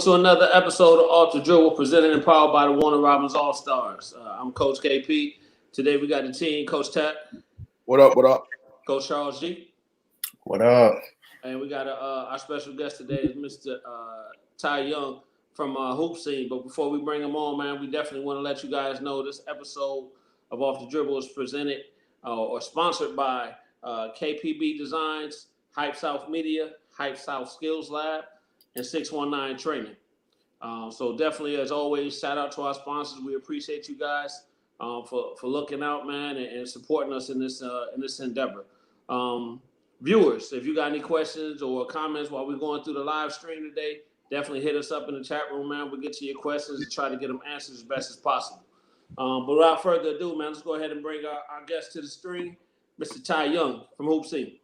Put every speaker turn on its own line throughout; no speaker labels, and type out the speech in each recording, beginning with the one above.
to another episode of Off the Dribble, presented and powered by the Warner Robins All Stars. I'm Coach KP. Today we got the team, Coach Tat.
What up? What up?
Coach Charles G.
What up?
And we got our special guest today is Mr. Ty Young from HoopSeen. But before we bring him on, man, we definitely want to let you guys know this episode of Off the Dribble is presented or sponsored by KPB Designs, Hype South Media, Hype South Skills Lab, and 619 Training. So definitely, as always, shout out to our sponsors. We appreciate you guys for looking out, man, and supporting us in this endeavor. Viewers, if you got any questions or comments while we're going through the live stream today, definitely hit us up in the chat room, man. We'll get to your questions and try to get them answered as best as possible. But without further ado, man, let's go ahead and bring our guest to the stream, Mr. Ty Young from HoopSeen.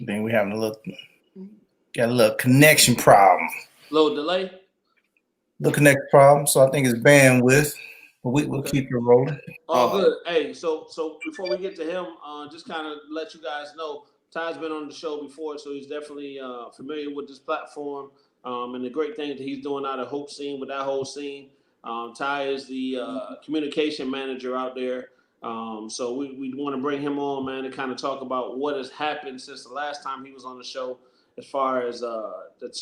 Then we having got a little connection problem.
Little delay?
Little connection problem, so I think it's bandwidth. But we'll keep it rolling.
Oh, good. Hey, so before we get to him, just kind of let you guys know, Ty's been on the show before, so he's definitely familiar with this platform and the great things that he's doing out of HoopSeen with that whole scene. Ty is the communication manager out there. So we want to bring him on, man, to kind of talk about what has happened since the last time he was on the show as far as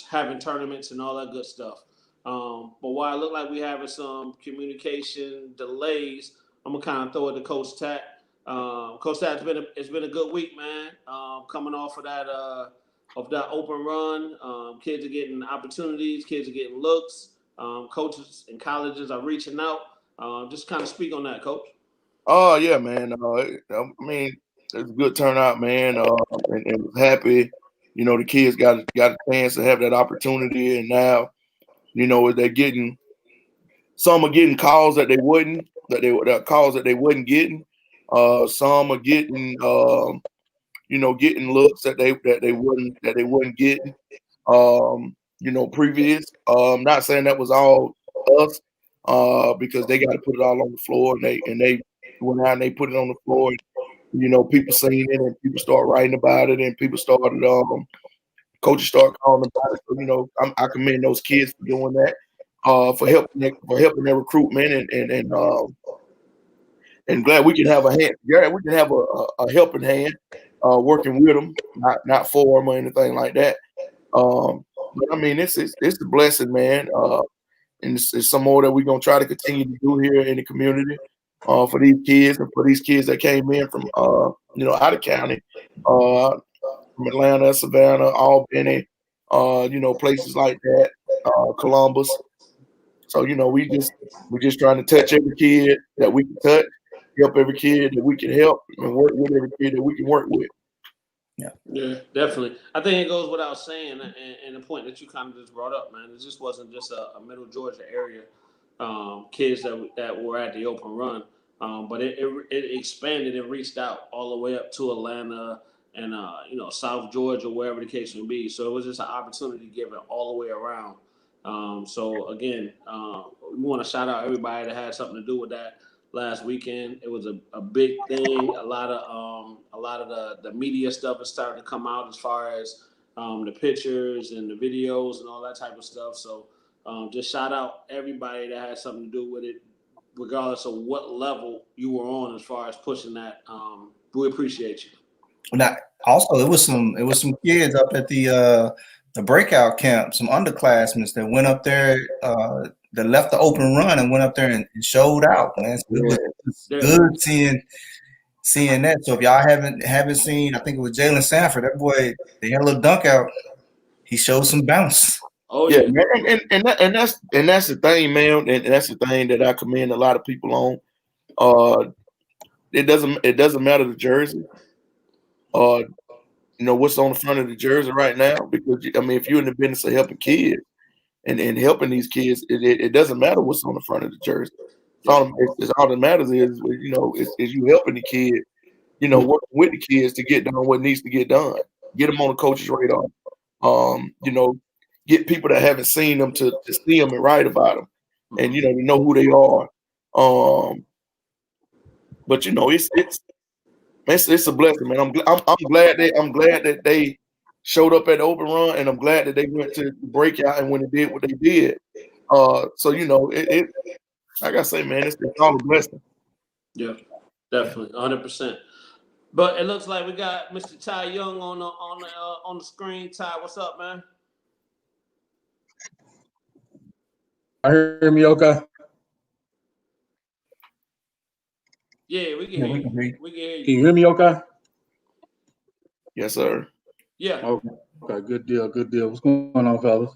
having tournaments and all that good stuff. But while it looked like we having some communication delays, I'm going to kind of throw it to Coach Tat. Coach Tat, it's been a good week, man, coming off of that open run. Kids are getting opportunities. Kids are getting looks. Coaches and colleges are reaching out. Just kind of speak on that, Coach.
Oh yeah, man. I mean, it's a good turnout, man. And happy, the kids got a chance to have that opportunity, and now, they're getting. Some are getting calls that they wouldn't getting. Some are getting, getting looks that they wouldn't getting. Previous. Not saying that was all us, because they got to put it all on the floor, and they went out and they put it on the floor. And, people seen it, and people start writing about it, and people started, coaches start calling about it. So, I commend those kids for doing that, for helping their recruitment, and glad we can have a hand. Yeah, we can have a helping hand, working with them, not for them or anything like that. But I mean, it's a blessing, man. And it's some more that we're gonna try to continue to do here in the community, for these kids and for these kids that came in from out of county, from Atlanta, Savannah, Albany, places like that, Columbus. So we just trying to touch every kid that we can touch, help every kid that we can help, and work with every kid that we can work with.
Yeah, definitely. I think it goes without saying, and the point that you kind of just brought up, man, it just wasn't just a Middle Georgia area kids that were at the open run, but it expanded and reached out all the way up to Atlanta and South Georgia, wherever the case may be. So it was just an opportunity given all the way around. So again, we want to shout out everybody that had something to do with that last weekend. It was a big thing. A lot of the media stuff is starting to come out as far as the pictures and the videos and all that type of stuff. So just shout out everybody that had something to do with it, regardless of what level you were on as far as pushing that. We appreciate you.
Now, also, it was some kids up at the breakout camp, some underclassmen that went up there, that left the open run and went up there and showed out, man. So it was good seeing that. So if y'all haven't seen, I think it was Jalen Sanford, that boy, they had a little dunk out. He showed some bounce.
Oh yeah, man. And that's the thing, man. And that's the thing that I commend a lot of people on. It doesn't matter the jersey. What's on the front of the jersey right now, because I mean, if you're in the business of helping kids and helping these kids, it doesn't matter what's on the front of the jersey. All that matters is you helping the kid, working with the kids to get done what needs to get done, get them on the coach's radar, get people that haven't seen them to see them and write about them, and to know who they are. But it's it's a blessing, man. I'm glad that they showed up at the open run, and I'm glad that they went to the breakout and when they did what they did. So it like I say, man, it's all a blessing.
Yeah, definitely, 100%. But it looks like we got Mr. Ty Young on the screen. Ty, what's up, man?
I hear me okay?
Yeah, we can hear you. We can hear
Can
you.
you hear me okay?
Yes, sir.
Yeah.
Okay, good deal, good deal. What's going on, fellas?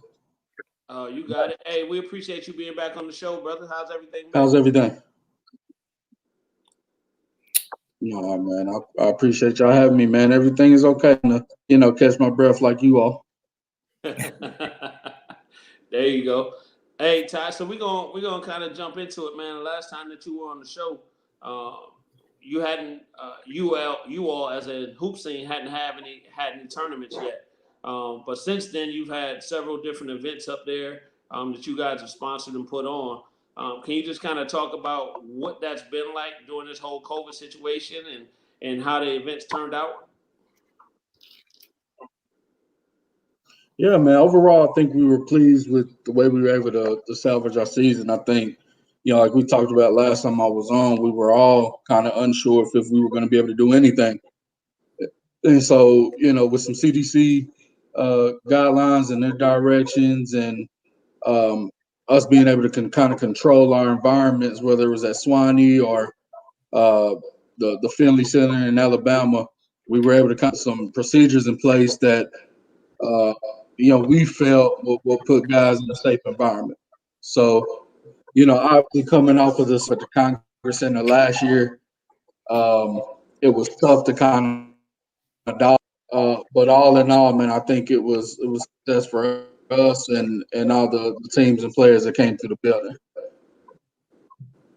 You got it. Hey, we appreciate you being back on the show, brother. How's everything been?
How's everything? No, man, I appreciate y'all having me, man. Everything is okay. Catch my breath like you all.
There you go. Hey Ty, so we're gonna kind of jump into it, man. The last time that you were on the show, you hadn't you all as a hoop scene hadn't had any tournaments yet. But since then, you've had several different events up there that you guys have sponsored and put on. Can you just kind of talk about what that's been like during this whole COVID situation and how the events turned out?
Yeah, man. Overall, I think we were pleased with the way we were able to salvage our season. I think, like we talked about last time I was on, we were all kind of unsure if we were going to be able to do anything. And so, with some CDC guidelines and their directions and us being able to kind of control our environments, whether it was at Swanee or the Finley Center in Alabama, we were able to kind of some procedures in place that we felt will put guys in a safe environment. So, obviously coming off of this at the Congress Center last year, it was tough to kind of adopt. But all in all, man, I think it was success for us and all the teams and players that came to the building.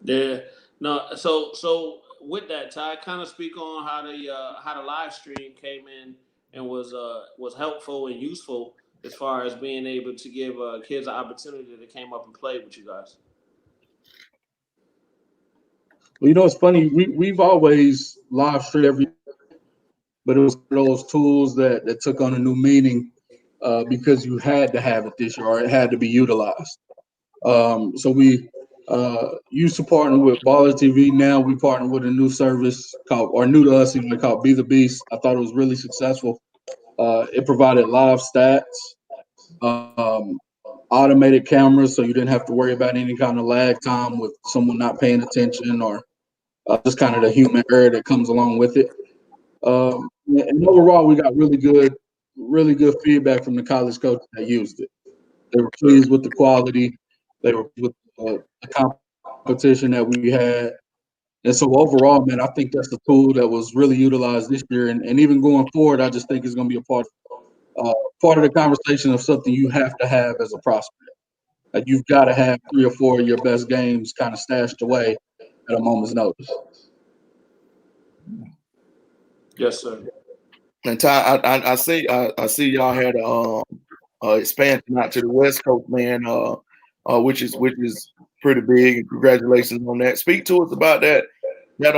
Yeah. No. So with that, Ty, kind of speak on how the live stream came in and was helpful and useful as far as being able to give kids an opportunity to came up and play with you guys.
Well, it's funny. We've always live streamed every, but it was those tools that took on a new meaning because you had to have it this year or it had to be utilized. So we used to partner with Baller TV. Now we partner with a new service new to us, even called Be the Beast. I thought it was really successful. It provided live stats, um, automated cameras, so you didn't have to worry about any kind of lag time with someone not paying attention or just kind of the human error that comes along with it. And overall, we got really good feedback from the college coaches that used it. They were pleased with the quality. They were with the competition that we had. And so overall, man, I think that's the tool that was really utilized this year. And even going forward, I just think it's going to be a part of the conversation of something you have to have as a prospect. Like you've got to have 3 or 4 of your best games kind of stashed away at a moment's notice.
Yes, sir.
And Ty, I see y'all had expansion out to the West Coast, man. Which is pretty big. And congratulations on that. Speak to us about that that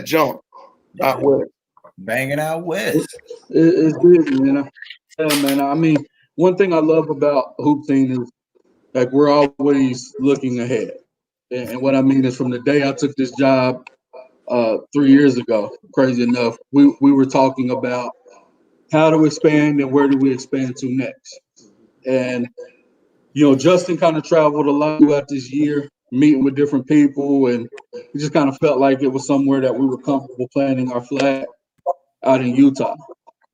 jump out west.
Banging out west.
It's big, man. Yeah, man. I mean, one thing I love about HoopSeen is like we're always looking ahead. And what I mean is from the day I took this job 3 years ago, crazy enough, we were talking about how to expand and where do we expand to next. And Justin kind of traveled a lot throughout this year, meeting with different people, and we just kind of felt like it was somewhere that we were comfortable planting our flag out in Utah.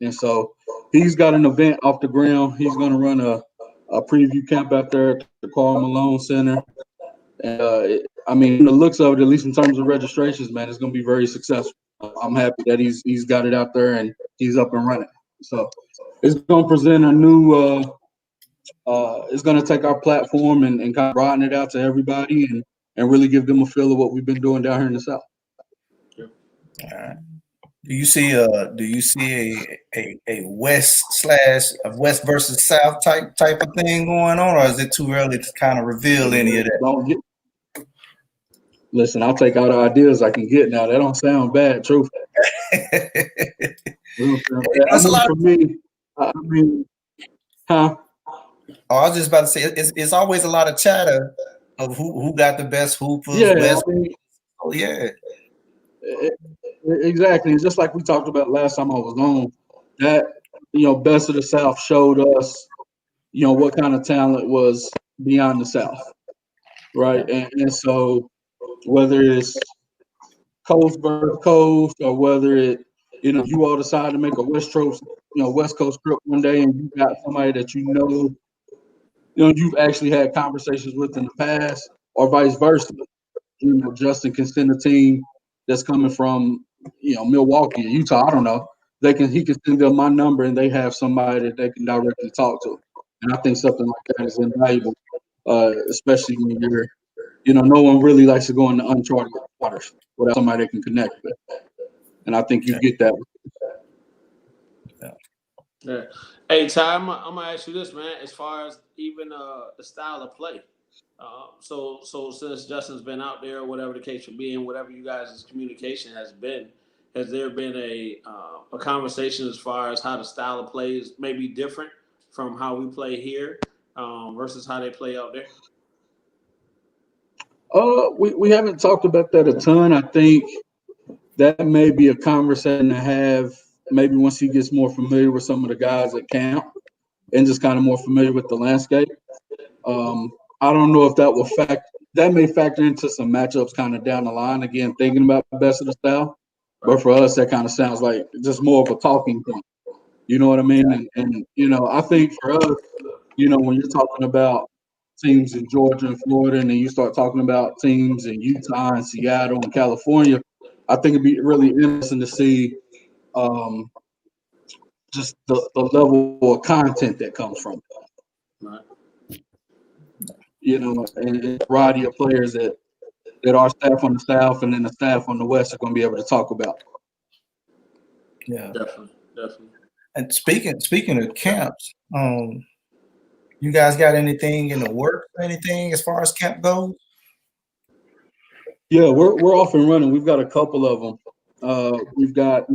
And so he's got an event off the ground. He's going to run a preview camp out there at the Karl Malone Center. And I mean, the looks of it, at least in terms of registrations, man, it's going to be very successful. I'm happy that he's got it out there and he's up and running. So it's going to present a new it's going to take our platform and kind of broaden it out to everybody and really give them a feel of what we've been doing down here in the South.
All right. Do you see a West versus South type of thing going on, or is it too early to kind of reveal any of that?
Listen, I'll take all the ideas I can get now. That don't sound bad, truth. Don't sound bad. I
It's a
mean,
lot.
for me, I mean, huh?
I was just about to say it's always a lot of chatter of who got the best hoopers,
Yeah, I
West.
mean,
Oh yeah,
e- exactly. And just like we talked about last time I was on, that Best of the South showed us, what kind of talent was beyond the South, right? And so whether it's coast versus coast, or whether you all decide to make a West Coast trip one day, and you got somebody that you've actually had conversations with in the past, or vice versa. Justin can send a team that's coming from Milwaukee or Utah. I don't know. He can send them my number, and they have somebody that they can directly talk to. And I think something like that is invaluable, especially when no one really likes to go into uncharted waters without somebody they can connect with. And I think you get that.
Yeah. Hey, Ty, I'm gonna ask you this, man. As far as even the style of play, so since Justin's been out there, whatever the case may be, and whatever you guys' communication has been, has there been a conversation as far as how the style of play is maybe different from how we play here versus how they play out there?
We haven't talked about that a ton. I think that may be a conversation to have maybe once he gets more familiar with some of the guys at camp and just kind of more familiar with the landscape. I don't know if that may factor into some matchups kind of down the line. Again, thinking about best of the style, but for us, that kind of sounds like just more of a talking point. You know what I mean? And I think for us, when you're talking about teams in Georgia and Florida, and then you start talking about teams in Utah and Seattle and California, I think it'd be really interesting to see um, just the level of content that comes from it.
Right.
And a variety of players that our staff on the South and then the staff on the West are going to be able to talk about.
yeah.
Definitely.
And speaking of camps, you guys got anything in the works? Anything as far as camp goes?
Yeah, we're off and running. We've got a couple of them. We've got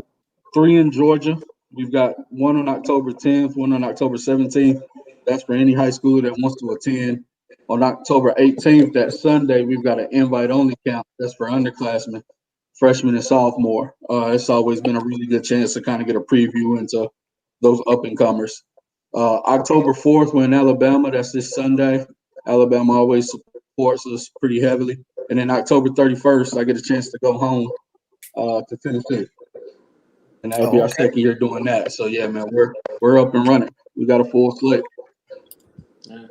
3 in Georgia. We've got one on October 10th, one on October 17th. That's for any high schooler that wants to attend. On October 18th, that Sunday, we've got an invite-only camp. That's for underclassmen, freshmen, and sophomore. It's always been a really good chance to kind of get a preview into those up-and-comers. October 4th, we're in Alabama. That's this Sunday. Alabama always supports us pretty heavily. And then October 31st, I get a chance to go home to Tennessee. And that'll be our second year doing that. So yeah, man, we're up and running. We got a full slate.
Yeah.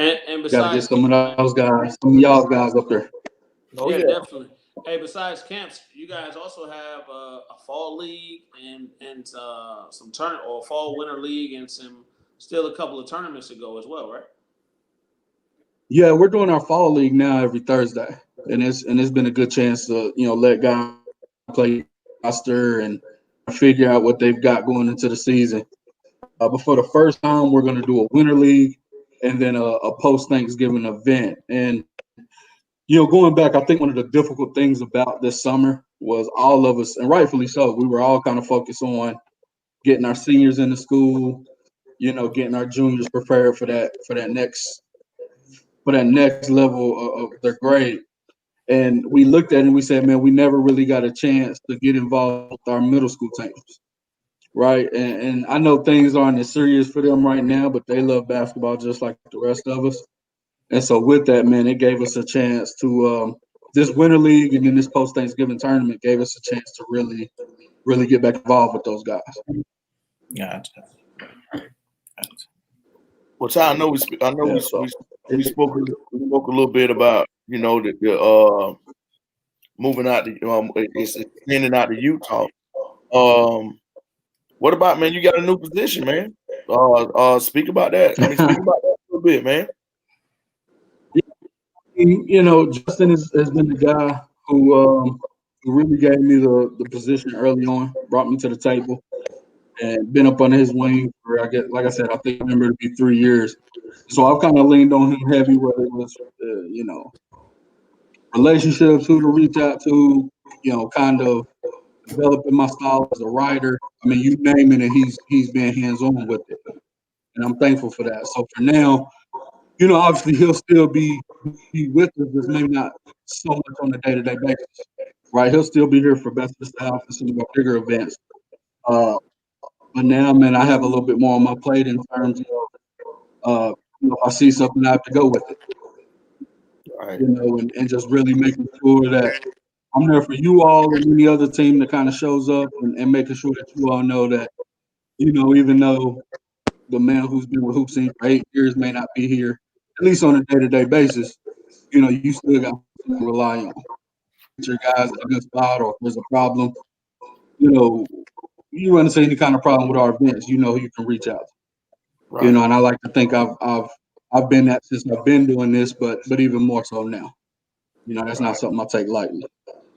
And
Got to get
besides,
some of those guys, some of y'all guys up there.
Oh,
yeah,
yeah.
definitely. Hey, besides camps, you guys also have a fall league and some tournament or fall winter league and still a couple of tournaments to go as well, right?
Yeah, we're doing our fall league now every Thursday, and it's been a good chance to let guys play roster and figure out what they've got going into the season. But for the first time, we're going to do a winter league and then a post Thanksgiving event. And going back, I think one of the difficult things about this summer was all of us, and rightfully so, we were all kind of focused on getting our seniors into school, getting our juniors prepared for that next level of their grade. And we looked at it and we said, man, we never really got a chance to get involved with our middle school teams. Right. And I know things aren't as serious for them right now, but they love basketball just like the rest of us. And so with that, man, it gave us a chance to this winter league and then this post Thanksgiving tournament gave us a chance to really, really get back involved with those guys.
Gotcha.
Which I know we spoke a little bit about the moving out to it's extending out to Utah. What about, man? You got a new position, man. Speak about that. Speak about that a little bit, man.
Justin has been the guy who really gave me the position early on, brought me to the table, and been up under his wing for, like I said, I think I remember to be 3 years. So I've kind of leaned on him heavy, whether it was, relationships, who to reach out to, kind of developing my style as a writer. I mean, you name it, and he's been hands on with it, and I'm thankful for that. So for now, obviously he'll still be with us, just maybe not so much on a day-to-day basis, right? He'll still be here for Best of the South and some of our bigger events. But now, man, I have a little bit more on my plate in terms of, if I see something, I have to go with it,
Right.
and just really making sure that I'm there for you all and any other team that kind of shows up, and making sure that you all know that, even though the man who's been with HoopSeen for 8 years may not be here, at least on a day-to-day basis, you still got to rely on. Get your guys in a good spot, or if there's a problem, you run into any kind of problem with our events, who you can reach out to.
Right.
And I like to think I've been that since I've been doing this, but even more so now. That's not something I take lightly.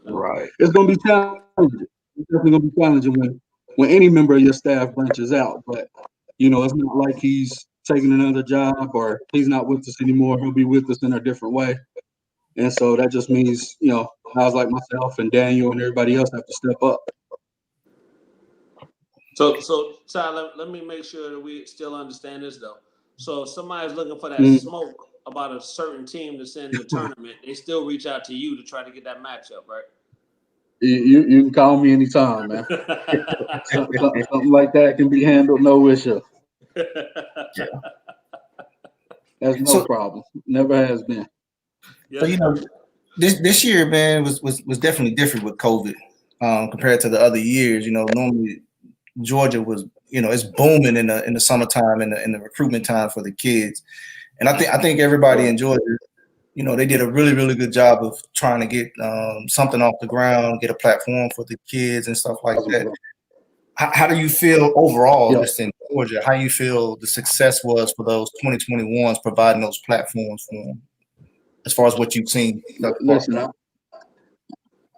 Right.
It's gonna be challenging. It's definitely gonna be challenging when any member of your staff branches out. But it's not like he's taking another job or he's not with us anymore. He'll be with us in a different way. And so that just means, guys like myself and Daniel and everybody else have to step up.
So Ty, let me make sure that we still understand this though. So if somebody's looking for that
Mm.
smoke about a certain team that's in the tournament, they still reach out to you to try to get that matchup, right?
You can call me anytime, man. Something like that can be handled, no issue. That's no
So,
problem. Never has been.
so this year, man, was definitely different with COVID compared to the other years. Normally Georgia was, it's booming in the summertime and in the recruitment time for the kids, and I think everybody in Georgia, they did a really, really good job of trying to get something off the ground, get a platform for the kids and stuff like that. How do you feel overall, just in Georgia? How you feel the success was for those 2021s providing those platforms for them, as far as what you've seen?
Listen,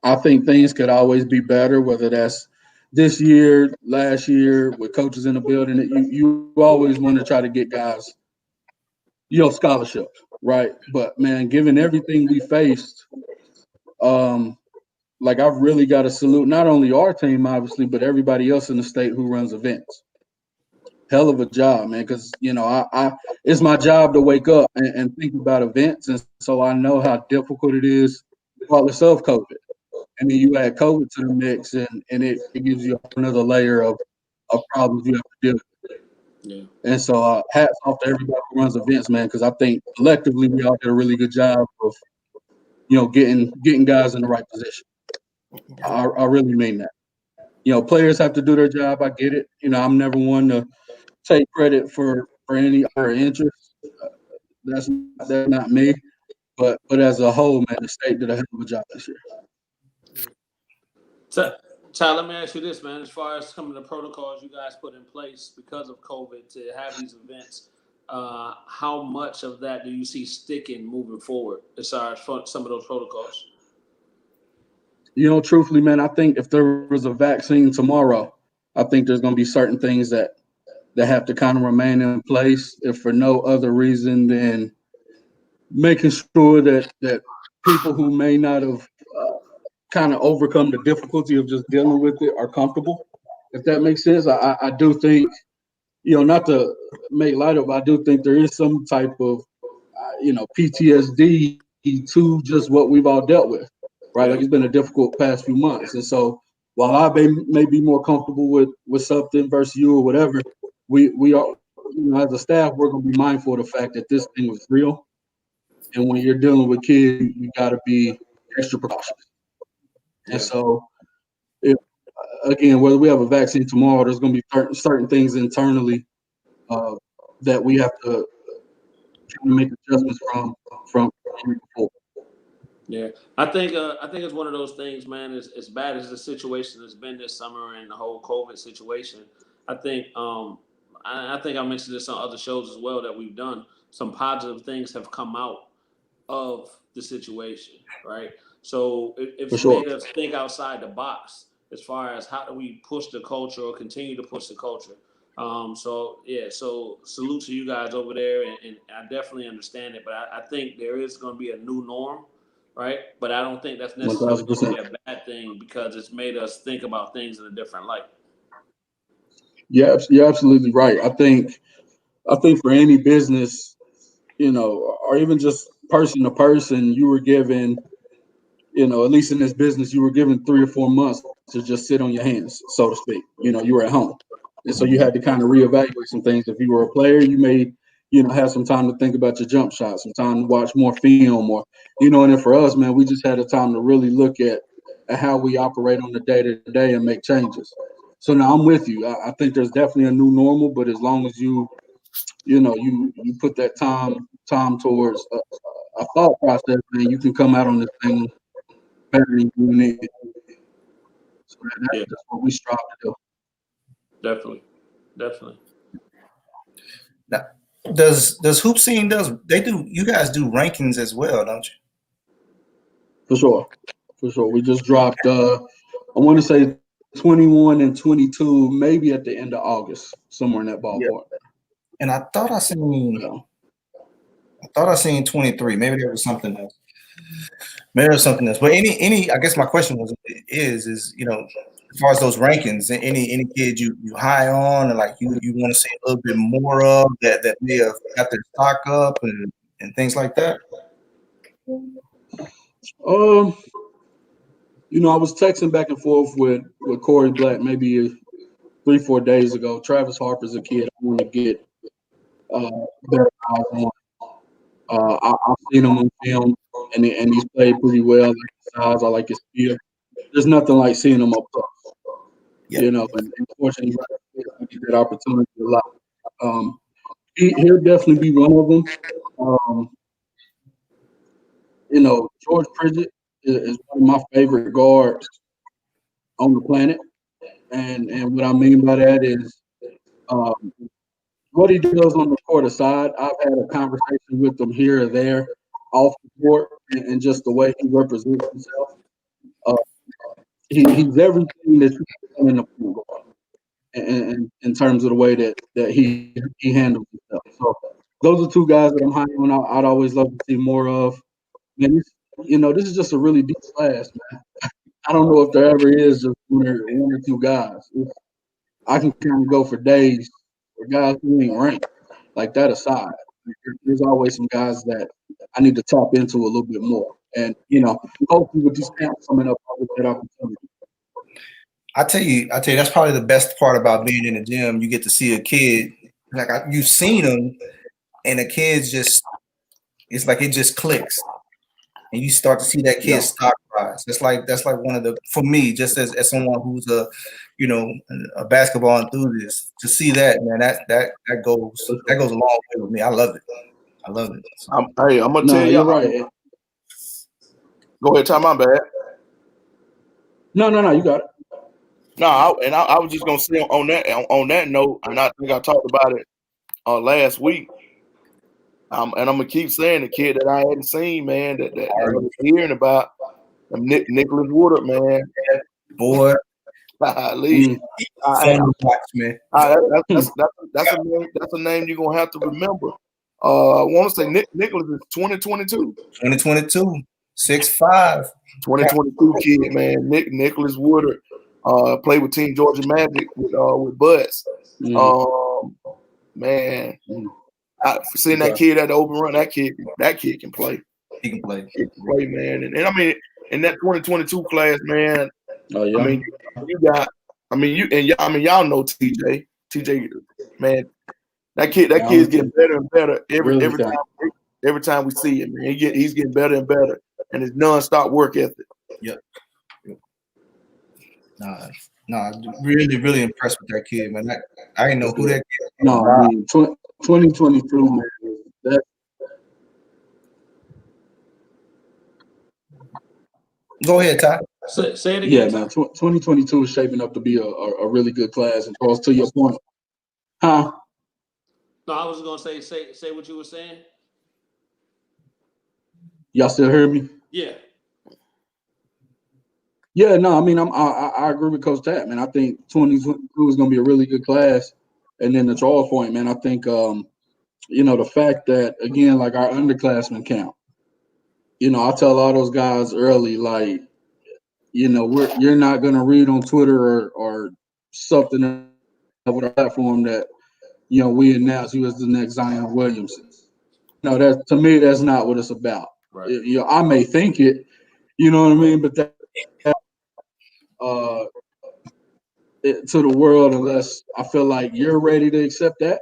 I think things could always be better, whether that's this year, last year, with coaches in the building. You always want to try to get guys, scholarships, right? But man, given everything we faced, like I've really got to salute not only our team, obviously, but everybody else in the state who runs events. Hell of a job, man. Because I it's my job to wake up and think about events, and so I know how difficult it is, regardless of COVID. And then you add COVID to the mix, and it gives you another layer of problems you have to deal with.
Yeah.
And so hats off to everybody who runs events, man, because I think collectively we all did a really good job of getting guys in the right position. I really mean that. Players have to do their job. I get it. I'm never one to take credit for any other interest. That's not me. But as a whole, man, the state did a hell of a job this year.
So, Ty, let me ask you this, man. As far as some of the protocols you guys put in place because of COVID to have these events, how much of that do you see sticking moving forward as far as some of those protocols?
Truthfully, man, I think if there was a vaccine tomorrow, I think there's going to be certain things that have to kind of remain in place, if for no other reason than making sure that people who may not have kind of overcome the difficulty of just dealing with it are comfortable. If that makes sense, I do think, not to make light of it, I do think there is some type of, PTSD to just what we've all dealt with, right? Like it's been a difficult past few months. And so while I may be more comfortable with something versus you or whatever, we are, as a staff, we're going to be mindful of the fact that this thing was real. And when you're dealing with kids, you got to be extra precautious. And so, again, whether we have a vaccine tomorrow, there's going to be certain things internally that we have to make adjustments from before.
Yeah, I think it's one of those things, man. As bad as the situation has been this summer and the whole COVID situation, I think I think I mentioned this on other shows as well that we've done. Some positive things have come out of the situation, right? So it's made us think outside the box as far as how do we push the culture or continue to push the culture. So salute to you guys over there, and I definitely understand it. But I think there is going to be a new norm right? But I don't think that's necessarily going to
1,000%.
be a bad thing because it's made us think about things in a different light.
Yeah, you're absolutely right. I think for any business, or even just person to person, you were given, at least in this business, you were given 3 or 4 months to just sit on your hands, so to speak. You were at home. And so you had to kind of reevaluate some things. If you were a player, you may, have some time to think about your jump shots, some time to watch more film or, and then for us, man, we just had a time to really look at how we operate on the day-to-day and make changes. So now I'm with you. I think there's definitely a new normal, but as long as you put that time towards a thought process, man, you can come out on this thing better than you need. So that's what we strive to do.
Definitely.
Now, does HoopSeen you guys do rankings as well, don't you?
For sure. We just dropped I want to say 21 and 22, maybe at the end of August, somewhere in that ballpark.
And I thought I seen 23. Maybe there was something else. But any I guess my question is as far as those rankings, any kid you high on and like you want to see a little bit more of that may have got their stock up and things like that?
I was texting back and forth with Corey Black maybe 3-4 days ago. Travis Harper's a kid I want to get better eyes on. I've seen him on film, and he's played pretty well. I like his size, I like his speed. There's nothing like seeing him up close. And unfortunately, we get that opportunity a lot. He'll definitely be one of them. George Pridgett is one of my favorite guards on the planet, and what I mean by that is what he does on the court aside. I've had a conversation with him here or there off the court, and just the way he represents himself. He's everything that you can in the point guard, and in terms of the way that he handles himself. So those are two guys that I'm high on. I'd always love to see more of. And this is just a really deep class, man. I don't know if there ever is just one or two guys. I can kind of go for days for guys who ain't ranked. Like that aside, there's always some guys that I need to tap into a little bit more. And hopefully with these camps coming up, I'll get that opportunity.
I tell you, that's probably the best part about being in the gym. You get to see a kid like you've seen them, and the kids it's like it just clicks, and you start to see that kid's stock rise. That's like one of the, for me, just as someone who's a basketball enthusiast, to see that, man, that goes a long way with me. I love it.
I'm gonna tell you.
You're right.
Go ahead, Ty. My bad.
No, you got it.
No, I was just gonna say on that note, and I think I talked about it last week. And I'm gonna keep saying the kid that I hadn't seen, man, that I was hearing about, Nicholas Woodard, man.
Boy,
man. That's a name you're gonna have to remember. I want to say Nicholas is 2022.
2022, 6'5".
2022 kid, man. Nicholas Woodard played with Team Georgia Magic with Buds. Man, seeing that kid at the open run, that kid can play.
He can play,
man. And I mean, in that 2022 class, man.
Oh yeah.
I mean, y'all know TJ. TJ, man, that kid's getting better and better every time we see him, man. He's getting better and better, and his non-stop work ethic.
Yep. No, really, really impressed with that kid, man. I didn't know who that kid was.
No, I mean, 2022, man.
Go ahead, Ty.
Say it again.
Yeah, man. 2022 is shaping up to be a really good class. And Charles, to your point, huh?
No, I was gonna say what you were saying.
Y'all still hear me?
Yeah.
Yeah, no, I mean, I agree with Coach Tapp, man. I think 2022 is going to be a really good class. And then the Charles point, man, I think, the fact that, again, like our underclassmen count, I tell all those guys early, like, you're not gonna read on Twitter or something over the platform that we announce you as the next Zion Williamson. No, that to me, that's not what it's about.
Right.
I may think it, you know what I mean, but that uh, to the world unless I feel like you're ready to accept that,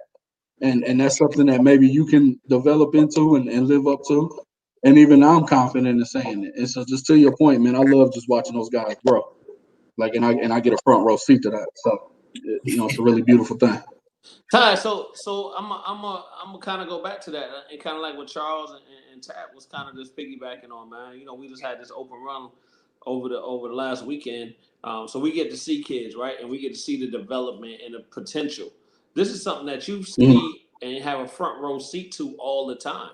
and that's something that maybe you can develop into and live up to. And even I'm confident in saying it. And so, just to your point, man, I love just watching those guys grow. Like, and I get a front row seat to that. So, it's a really beautiful thing.
Ty, so I'm kind of go back to that and kind of like what Charles and Tab was kind of just piggybacking on, man. We just had this open run over the last weekend, so we get to see kids, right, and we get to see the development and the potential. This is something that you see and have a front row seat to all the time.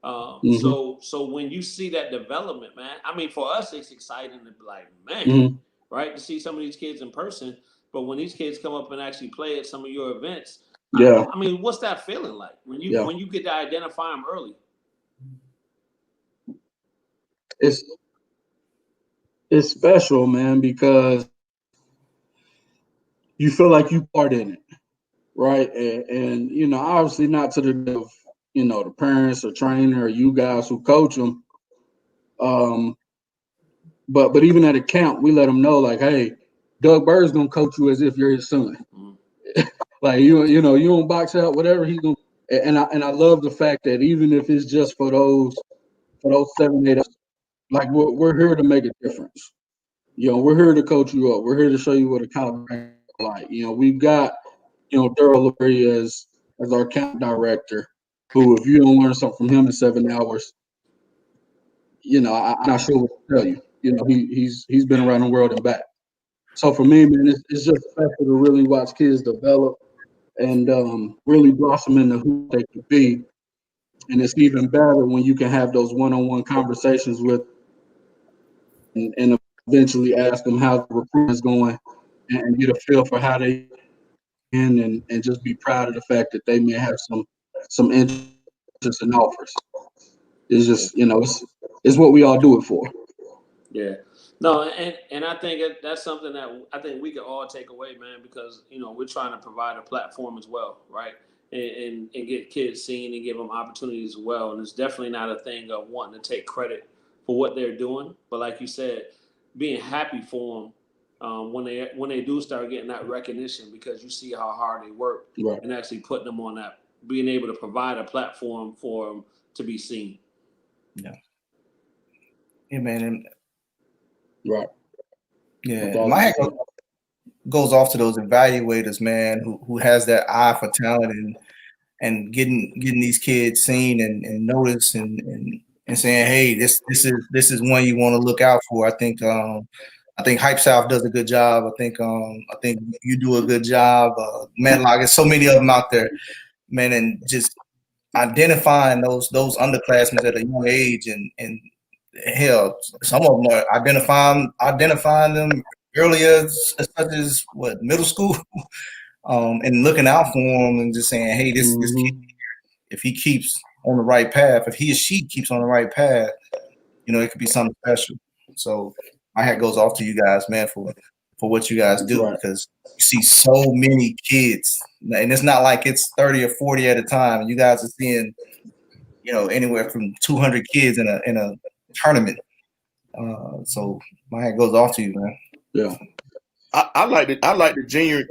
So when you see that development, man, I mean, for us, it's exciting to be like, man, right, to see some of these kids in person. But when these kids come up and actually play at some of your events,
Yeah.
I mean, what's that feeling like when you get to identify them early?
It's special, man, because you feel like you part in it, right? And obviously not to the degree of the parents or trainer or you guys who coach them. But even at a camp, we let them know, like, hey, Doug Bird's gonna coach you as if you're his son. Like you don't box out whatever he's gonna. And I love the fact that even if it's just for those 7, 8, like we're here to make a difference. We're here to coach you up. We're here to show you what a college is like. We've got Daryl Lurie as our camp director, who if you don't learn something from him in 7 hours, I'm not sure what to tell you. He's been around the world and back. So for me, man, it's just special to really watch kids develop and really blossom into who they could be. And it's even better when you can have those one-on-one conversations with and eventually ask them how the recruitment is going and get a feel for how they in and just be proud of the fact that they may have some interest and offers. It's just, it's what we all do it for.
Yeah. No, and I think that's something that I think we could all take away, man, because we're trying to provide a platform as well, right? And get kids seen and give them opportunities as well. And it's definitely not a thing of wanting to take credit for what they're doing, but like you said, being happy for them when they do start getting that recognition because you see how hard they work,
right,
and actually putting them on that, being able to provide a platform for them to be seen.
Yeah, man.
Right.
Yeah, my hat goes off to those evaluators, man, who has that eye for talent and getting these kids seen and noticed and saying, hey, this is one you want to look out for. I think Hype South does a good job. I think you do a good job. Medlock, there's so many of them out there, man, and just identifying those underclassmen at a young age and hell, some of them are identifying them earlier, such as middle school, and looking out for them and just saying, hey, this kid, if he keeps on the right path, if he or she keeps on the right path, it could be something special. So my hat goes off to you guys, man, for what you guys do, because you see so many kids, and it's not like it's 30 or 40 at a time. You guys are seeing, anywhere from 200 kids in a tournament. So my hat goes off to you, man.
Yeah.
I like the junior.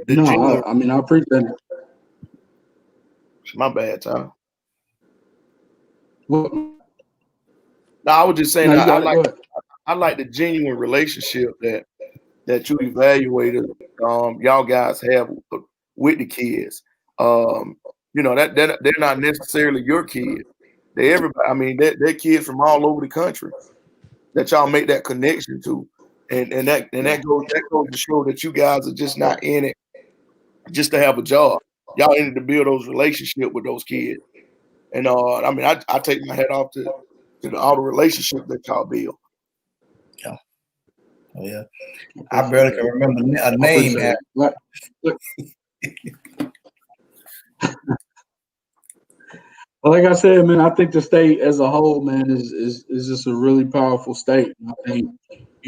I mean, I appreciate it.
My bad, Tom.
Well,
no, I was just saying I like the genuine relationship that you evaluated y'all guys have with the kids. That they're not necessarily your kids. They everybody. I mean, they're kids from all over the country that y'all make that connection to, and that goes to show that you guys are just not in it just to have a job. Y'all in it to build those relationships with those kids. And I mean, I take my hat off to all the relationships that y'all build.
Yeah. Oh yeah. I barely can remember a name.
Like I said, man, I think the state as a whole, man, is just a really powerful state. And I think,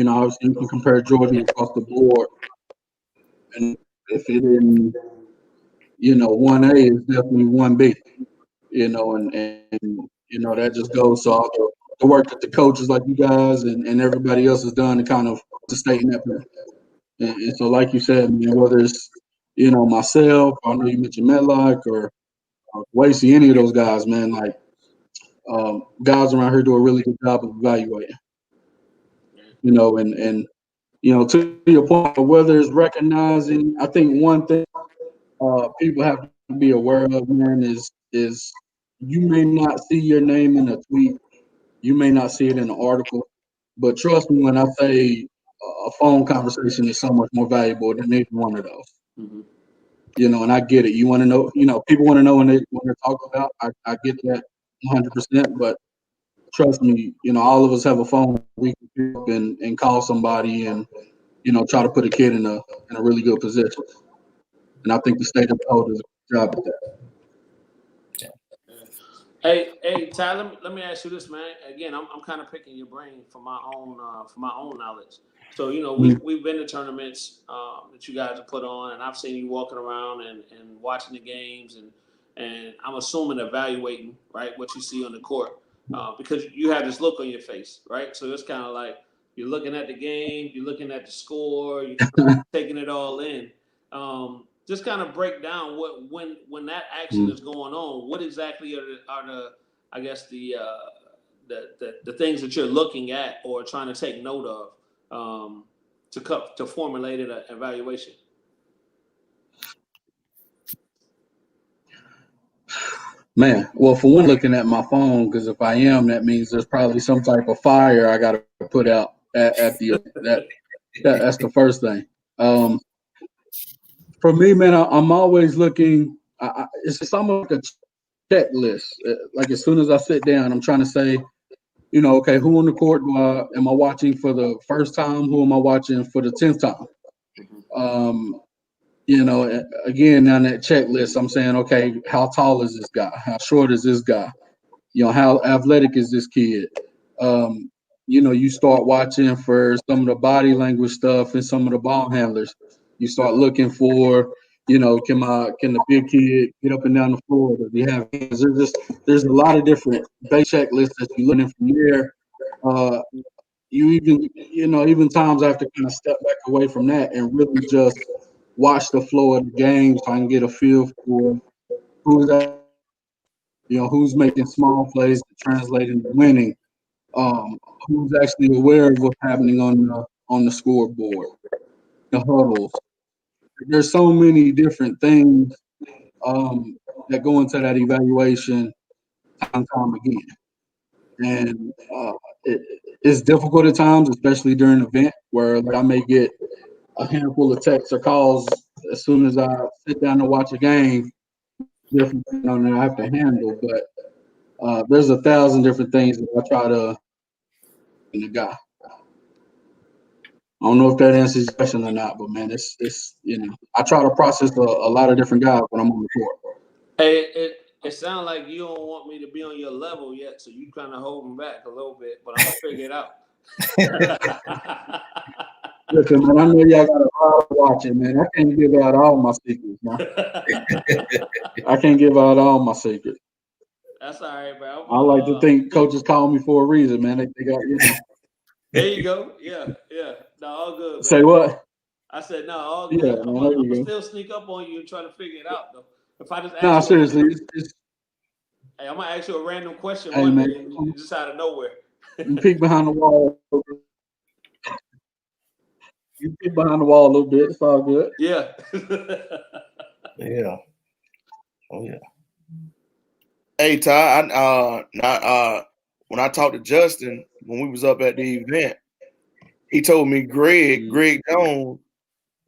obviously you can compare Georgia across the board, and if it in, 1A is definitely 1B, and that just goes to all the work that the coaches like you guys and everybody else has done to kind of put the state in that place. And so, like you said, man, whether it's, myself, I know you mentioned Medlock or Wasey, any of those guys, man, like, guys around here do a really good job of evaluating, to your point, whether it's recognizing, I think one thing people have to be aware of, man, is you may not see your name in a tweet, you may not see it in an article, but trust me when I say a phone conversation is so much more valuable than either one of those.
Mm-hmm.
And I get it. You want to know, people want to know when they're talking about. I get that 100%, but trust me, all of us have a phone we can pick up and call somebody and, try to put a kid in a really good position. And I think the state of the whole does a good job at that.
Hey, Ty, let me ask you this, man. Again, I'm kind of picking your brain for my own knowledge. So we've been to tournaments that you guys have put on, and I've seen you walking around and watching the games, and I'm assuming evaluating right what you see on the court because you have this look on your face, right? So it's kind of like you're looking at the game, you're looking at the score, you're taking it all in. Just kind of break down when that action is going on. What exactly are the I guess the things that you're looking at or trying to take note of to formulate an evaluation.
Man, well, for one, looking at my phone because if I am, that means there's probably some type of fire I got to put out at the that's the first thing. For me, man, I'm always looking. It's almost like a checklist. Like as soon as I sit down, I'm trying to say, okay, who on the court am I watching for the first time? Who am I watching for the 10th time? Again, on that checklist, I'm saying, okay, how tall is this guy? How short is this guy? How athletic is this kid? You start watching for some of the body language stuff and some of the ball handlers. You start looking for, can the big kid get up and down the floor? Does he have hands? There's a lot of different base checklists that you learn from there. You even times I have to kind of step back away from that and really just watch the flow of the game so I can get a feel for who's that, who's making small plays to translate into winning. Who's actually aware of what's happening on the scoreboard, the huddles. There's so many different things that go into that evaluation time and time again. And it's difficult at times, especially during an event where I may get a handful of texts or calls as soon as I sit down to watch a game, different that I have to handle. But there's 1,000 different things that I try to in the guy. I don't know if that answers your question or not, but man, it's I try to process a lot of different guys when I'm on the court.
Hey, it sounds like you don't want me to be on your level yet, so you kind of holding back a little bit, but I'm gonna figure it out.
Listen, man, I know y'all got a lot of watching, man. I can't give out all my secrets, man. I can't give out all my secrets.
That's all right, bro.
I like to think coaches call me for a reason, man. They got
There you go. Yeah. No, all good. Man.
Say what?
I said no, all good.
Yeah,
I'm gonna still sneak up on you and try to figure it out though. If I just ask
seriously,
hey, I'm gonna ask you a random question
hey,
one
man,
day, and just out of nowhere.
You peek behind the wall. You peek behind the wall a little bit. It's all good.
Yeah.
Yeah. Oh yeah.
Hey Ty, when I talked to Justin when we was up at the event, he told me Greg Jones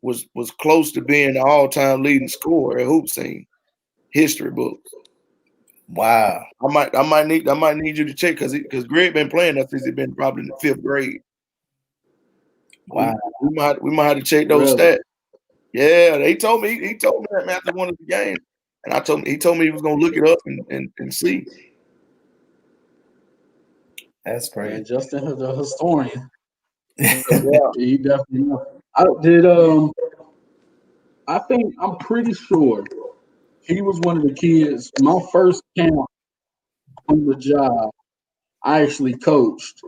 was close to being the all-time leading scorer at HoopSeen history books.
Wow.
I might need you to check because Greg been playing that since he's been probably in the 5th grade.
Wow.
We might have to check those stats. Yeah, he told me that after one of the games. And he told me he was gonna look it up and see.
That's crazy.
And Justin is a historian.
Yeah.
He definitely knows. I think I'm pretty sure he was one of the kids. My first camp on the job, I actually coached.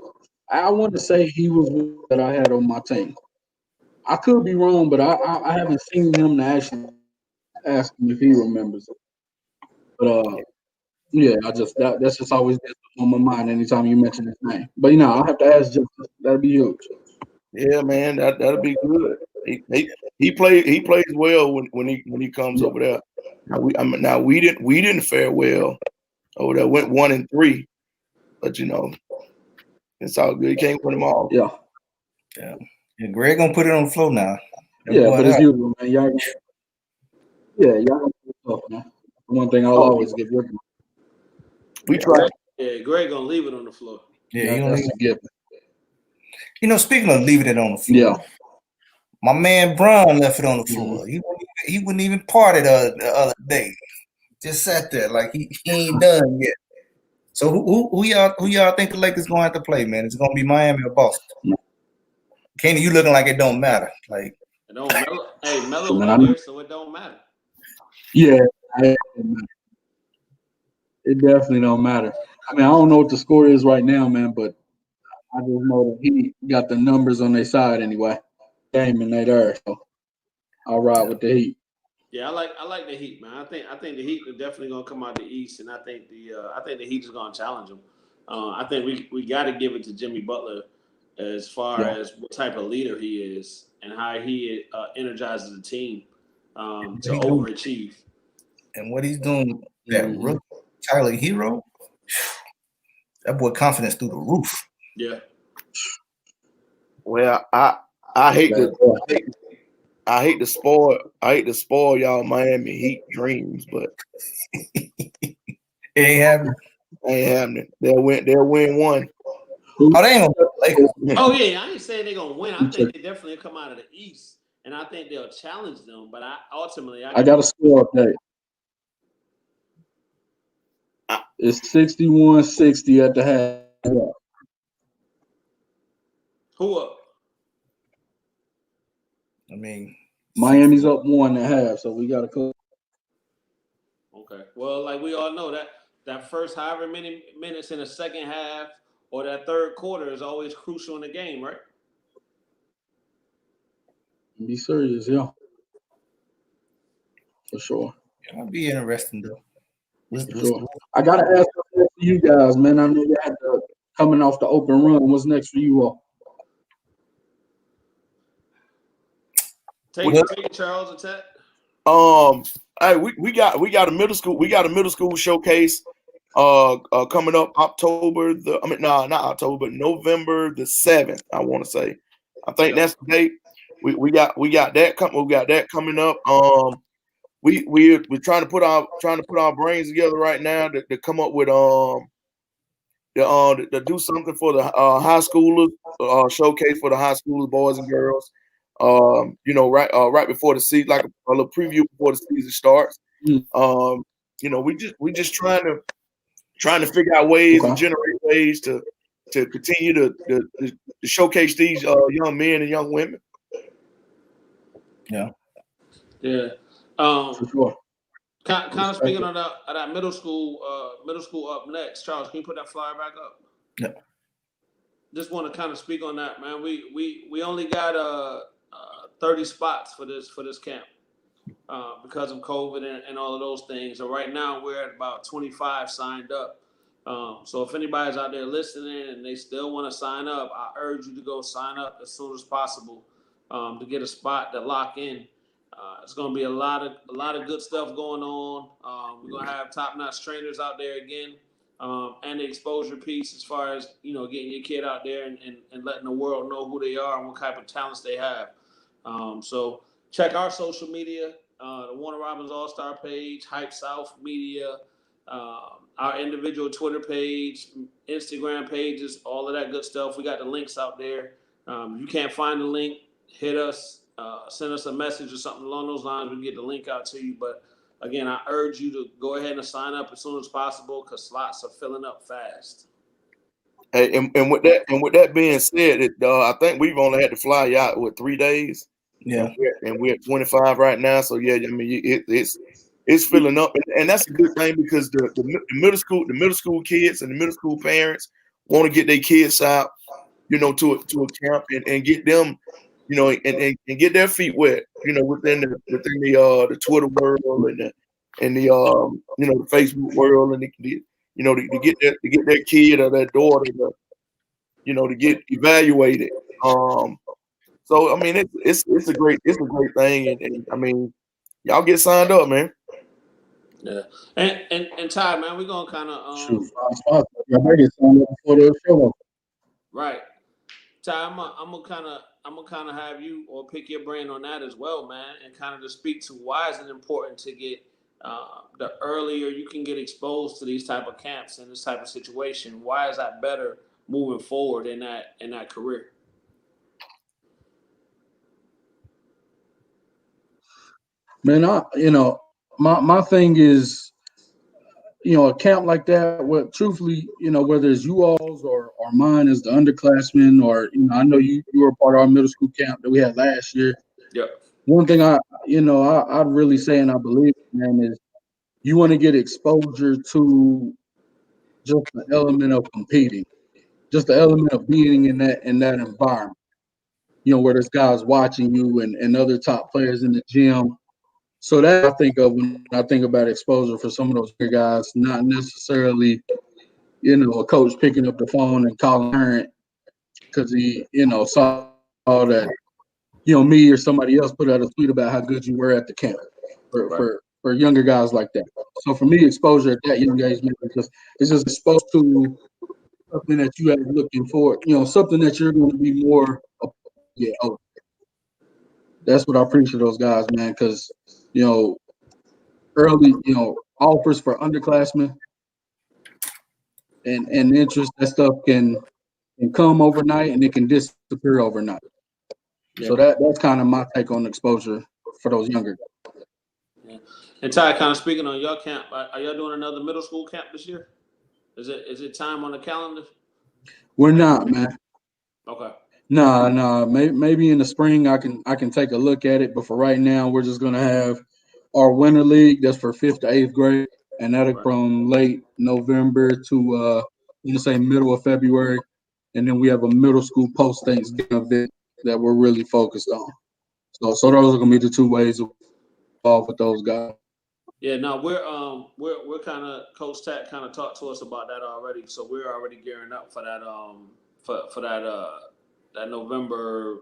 I want to say he was one that I had on my team. I could be wrong, but I haven't seen him to actually ask him if he remembers it. But yeah, that's just always been on my mind anytime you mention his name. But I'll have to ask Justin. That'd be huge.
Yeah, man, that'll be good. He plays well when he comes over there. Now we didn't fare well over there. Went 1-3, but it's all good. He can't win them all.
Yeah.
Yeah, Greg gonna put it on the floor now.
Yeah, but it's usual, man. Y'all gonna do stuff, man. One thing I'll always give you.
We try.
Yeah, Greg gonna leave it on the floor.
Yeah,
That's a given.
Speaking of leaving it on the floor,
Yeah.
my man Bron left it on the floor. He wouldn't even party the other day. Just sat there like he ain't done yet. So who y'all think the Lakers gonna have to play, man? Is it gonna be Miami or Boston? Kenny, you looking like it don't matter. Like
It don't Melo. Hey, Melo
Man,
be there, so it don't matter.
Yeah, it definitely don't matter. I mean, I don't know what the score is right now, man, but I just know that he got the numbers on their side anyway. Game and they there, so I'll ride with the Heat.
Yeah, I like the Heat, man. I think the Heat are definitely gonna come out the East, and I think the Heat is gonna challenge them. I think we got to give it to Jimmy Butler as far as what type of leader he is and how he energizes the team to overachieve.
And what he's doing, that
Mhm.
rookie Tyler Hero, that boy confidence through the roof.
Yeah.
Well, I hate to spoil y'all Miami Heat dreams, but
It ain't happening.
ain't happening. They'll win one.
Oh, they ain't gonna play the Lakers.
Oh yeah, I ain't saying they're gonna win. I think they definitely come out of the East, and I think they'll challenge them. But I
got a score update. It's 61-60 at the half.
Who up?
I mean,
Miami's up 1.5, so we got to cook.
Okay. Well, like we all know that first however many minutes in the second half or that third quarter is always crucial in the game, right?
Be serious, yeah. For sure.
it'll be interesting though.
Sure. I gotta ask you guys, man. I know you had coming off the open run. What's next for you all?
Take it, Charles and Ted.
Hey, we got a middle school showcase coming up not October, but November the 7th, I want to say. I think that's the date. We got that coming up. We're trying to put our brains together right now to come up with to do something for the high schoolers, showcase for the high schoolers, boys and girls. Right before the season, like a little preview before the season starts. We just trying to figure out ways to generate ways to continue to showcase these young men and young women.
Yeah.
Yeah.
For sure.
Kind of speaking on that middle school up next. Charles, can you put that flyer back up?
Yeah.
Just want to kind of speak on that, man. We only got 30 spots for this camp because of COVID and all of those things. So right now we're at about 25 signed up. So if anybody's out there listening and they still want to sign up, I urge you to go sign up as soon as possible to get a spot to lock in. It's going to be a lot of good stuff going on. We're going to have top-notch trainers out there again, and the exposure piece as far as getting your kid out there and letting the world know who they are and what type of talents they have. So check our social media, the Warner Robins All-Star page, Hype South Media, our individual Twitter page, Instagram pages, all of that good stuff. We got the links out there. If you can't find the link, hit us. Send us a message or something along those lines. We can get the link out to you. But again, I urge you to go ahead and sign up as soon as possible because slots are filling up fast.
Hey, and with that being said, I think we've only had to fly out with 3 days.
Yeah.
And we're at 25 right now. So yeah, I mean it's filling up, and that's a good thing because the middle school kids and the middle school parents want to get their kids out, to a camp and get them, and get their feet wet, within the Twitter world and the the Facebook world, and to get their kid or their daughter to get evaluated. So I mean, it's a great thing, and I mean, y'all get signed up, man.
Yeah, and Ty, man, we're gonna kind of
Shoot, 5 spots. I better get signed up before the show.
right. Ty, I'm gonna kind of have you or pick your brain on that as well, man, and kind of to speak to why is it important to get the earlier you can get exposed to these type of camps and this type of situation. Why is that better moving forward in that career?
Man, my thing is, a camp like that, what truthfully, whether it's you all's or mine as the underclassmen, or, I know you were a part of our middle school camp that we had last year.
Yeah.
One thing I'd really say, and I believe, man, is you want to get exposure to just the element of competing, just the element of being in that environment, where there's guys watching you and other top players in the gym. So that I think of when I think about exposure for some of those big guys, not necessarily, a coach picking up the phone and calling parent because he, saw that, me or somebody else put out a tweet about how good you were at the camp for younger guys like that. So for me, exposure at that young age, man, it's just exposed to something that you have looking for, something that you're going to be more, that's what I appreciate those guys, man, because, early, offers for underclassmen and interest, that stuff can come overnight and it can disappear overnight. Yeah. So that's kind of my take on exposure for those younger guys.
Yeah. And Ty, kind of speaking on your camp, are y'all doing another middle school camp this year? Is it time on the calendar?
We're not, man.
Okay.
No. Maybe in the spring I can take a look at it, but for right now we're just gonna have our winter league that's for 5th to 8th grade, and that'll from late November to say middle of February, and then we have a middle school post Thanksgiving event that we're really focused on. So those are gonna be the 2 ways involved with those guys.
Yeah, no, we're kind of Coach Tat kind of talked to us about that already, so we're already gearing up for that for that November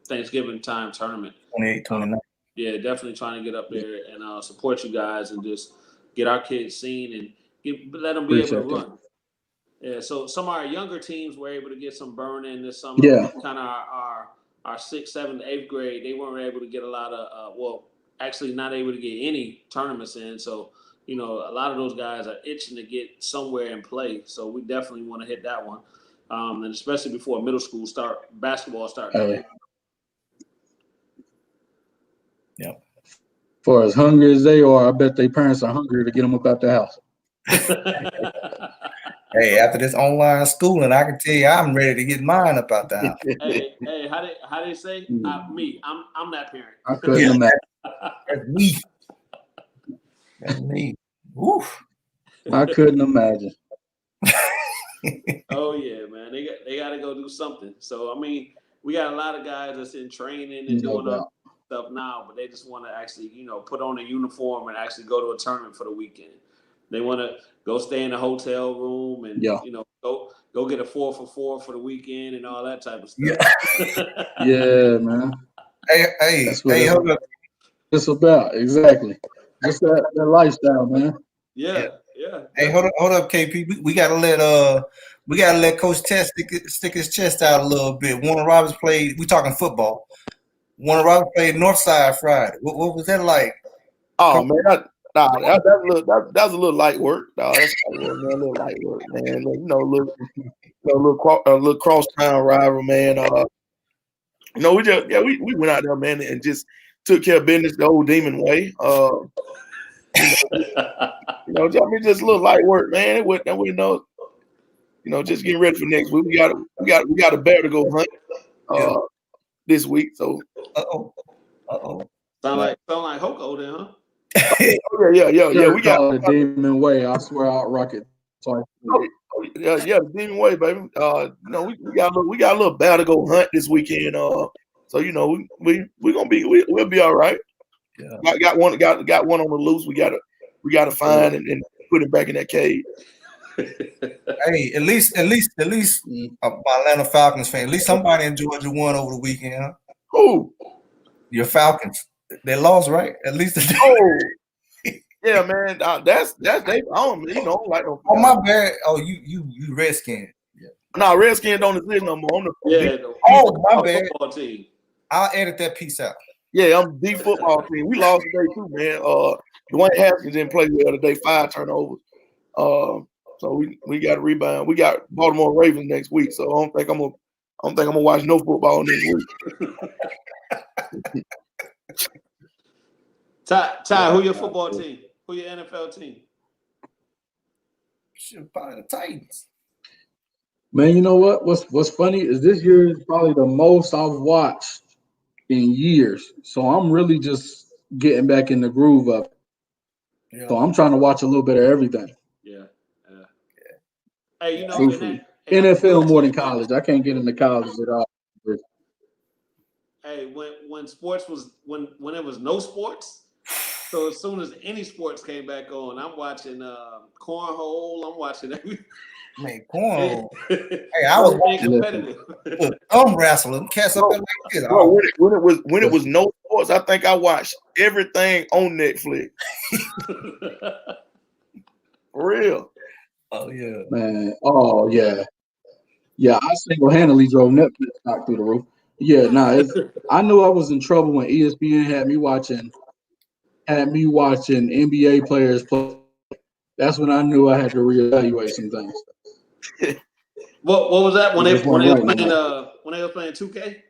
Thanksgiving time tournament.
28, 29.
Yeah, definitely trying to get up there and support you guys and just get our kids seen and let them be able to run. Yeah, so some of our younger teams were able to get some burn in this summer.
Yeah,
kind of our 6th, 7th, 8th grade, they weren't able to get a lot of actually not able to get any tournaments in. So, a lot of those guys are itching to get somewhere and play. So we definitely want to hit that one. And especially before middle school basketball starts.
Yep.
For as hungry as they are, I bet their parents are hungry to get them up out the house.
Hey, after this online schooling, I can tell you I'm ready to get mine up out the house.
Hey, how they say? I'm that parent.
I couldn't imagine.
That's me. That's me. Oof.
I couldn't imagine.
Oh yeah, man. They got to go do something. So I mean, we got a lot of guys that's in training and doing other stuff now, but they just want to actually, put on a uniform and actually go to a tournament for the weekend. They want to go stay in a hotel room and go get a 4 for $4 for the weekend and all that type of stuff.
Yeah, man.
Hey, hold up.
It's about exactly just that lifestyle, man.
Yeah.
Hey, hold up, KP. We gotta let Coach Test stick his chest out a little bit. Warner Roberts played. We talking football. Warner Roberts played Northside Friday. What was that like?
Oh man, that was a little light work. That's a little light work, man. A little crosstown rival, man. We went out there, man, and just took care of business the old Demon way. Just a little light work, man. just getting ready for next week. We got a bear to go hunt this week. So
Sound like Hoko then, huh?
Yeah. We got
the Demon Way. I swear I'll rock it. Sorry.
the Demon Way, baby. We got a little bear to go hunt this weekend. So we'll be all right.
Yeah.
Got one on the loose. We gotta find and put it back in that cage.
Hey, at least, my Atlanta Falcons fan. At least somebody in Georgia won over the weekend. Huh?
Who?
Your Falcons. They lost, right? At least.
Yeah, man. That's they. I don't like no.
Oh, my bad. Oh, you Redskin. Yeah.
No, Redskins don't exist no more.
My bad.
Team.
I'll edit that piece out.
Yeah, I'm the football team. We lost today too, man. Dwayne Haskins didn't play well today. 5 turnovers. So we got to rebound. We got Baltimore Ravens next week. So I don't think I'm gonna watch no football next week.
Ty, who your football team? Who your NFL team?
Shit, probably the Titans.
Man, you know what? What's funny is this year is probably the most I've watched in years. So I'm really just getting back in the groove of it. Yeah. So I'm trying to watch a little bit of everything.
Yeah. Hey,
NFL more than college. I can't get into college at all.
Hey, when sports was when it was no sports. So as soon as any sports came back on, I'm watching cornhole. I'm watching everything.
Man, cornhole. Hey, I was watching competitive. Wrestling. Cats up there like this.
Bro, when it was no sports, I think I watched everything on Netflix. For real.
Oh yeah,
man. Oh yeah. Yeah, I single-handedly drove Netflix stock through the roof. Yeah, I knew I was in trouble when ESPN had me watching NBA players play. That's when I knew I had to reevaluate some things.
What was that when they were playing 2K?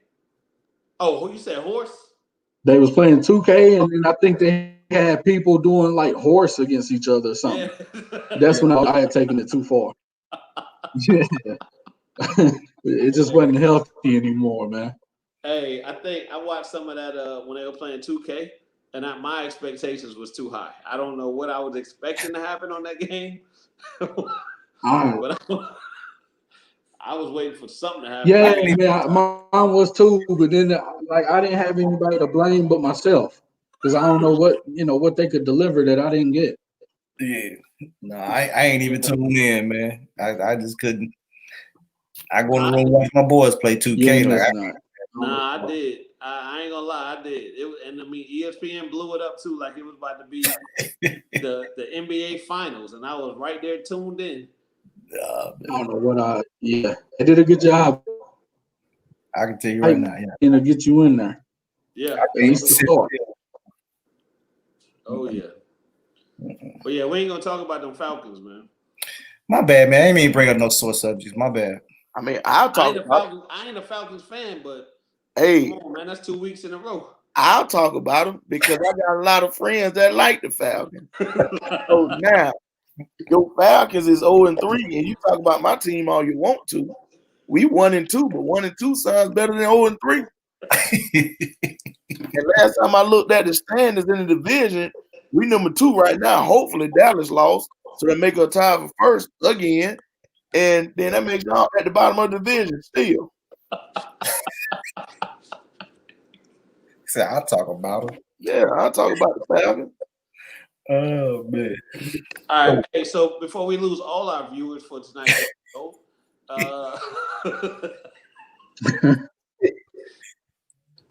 Oh, who you said horse?
They was playing 2K, and then I think they had people doing like horse against each other or something. Yeah. That's when I had taken it too far. Yeah. It just wasn't healthy anymore, man.
Hey, I think I watched some of that when they were playing 2K, and my expectations was too high. I don't know what I was expecting to happen on that game. But I was waiting for something to happen.
Yeah, mine was too. But then, I didn't have anybody to blame but myself because I don't know what they could deliver that I didn't get.
Yeah, no, I ain't even tuned in, man. I just couldn't. I go in the room and watch my boys play 2K.
I did. I ain't gonna lie, I did. ESPN blew it up too, like it was about to be the NBA Finals, and I was right there tuned in.
I don't know what they did a good job.
I can tell you right now, yeah.
Get you in there.
Yeah,
at least to start.
Oh yeah. But yeah, we ain't gonna talk about them Falcons, man.
My bad, man. I ain't mean to bring up no sore subjects. My bad.
I mean, I
ain't a Falcons fan, but
hey,
come on, man, that's 2 weeks in a row.
I'll talk about them because I got a lot of friends that like the Falcons. So now, your Falcons is 0-3, and you talk about my team all you want to. We 1-2, but 1-2 sounds better than 0-3. And last time I looked at the standings in the division, we number 2 right now. Hopefully Dallas lost, so they make a tie for first again, and then that makes y'all at the bottom of the division still.
So I'll talk about them.
Yeah, I'll talk about the Falcons.
Oh man!
All right. Hey, so before we lose all our viewers for tonight's show,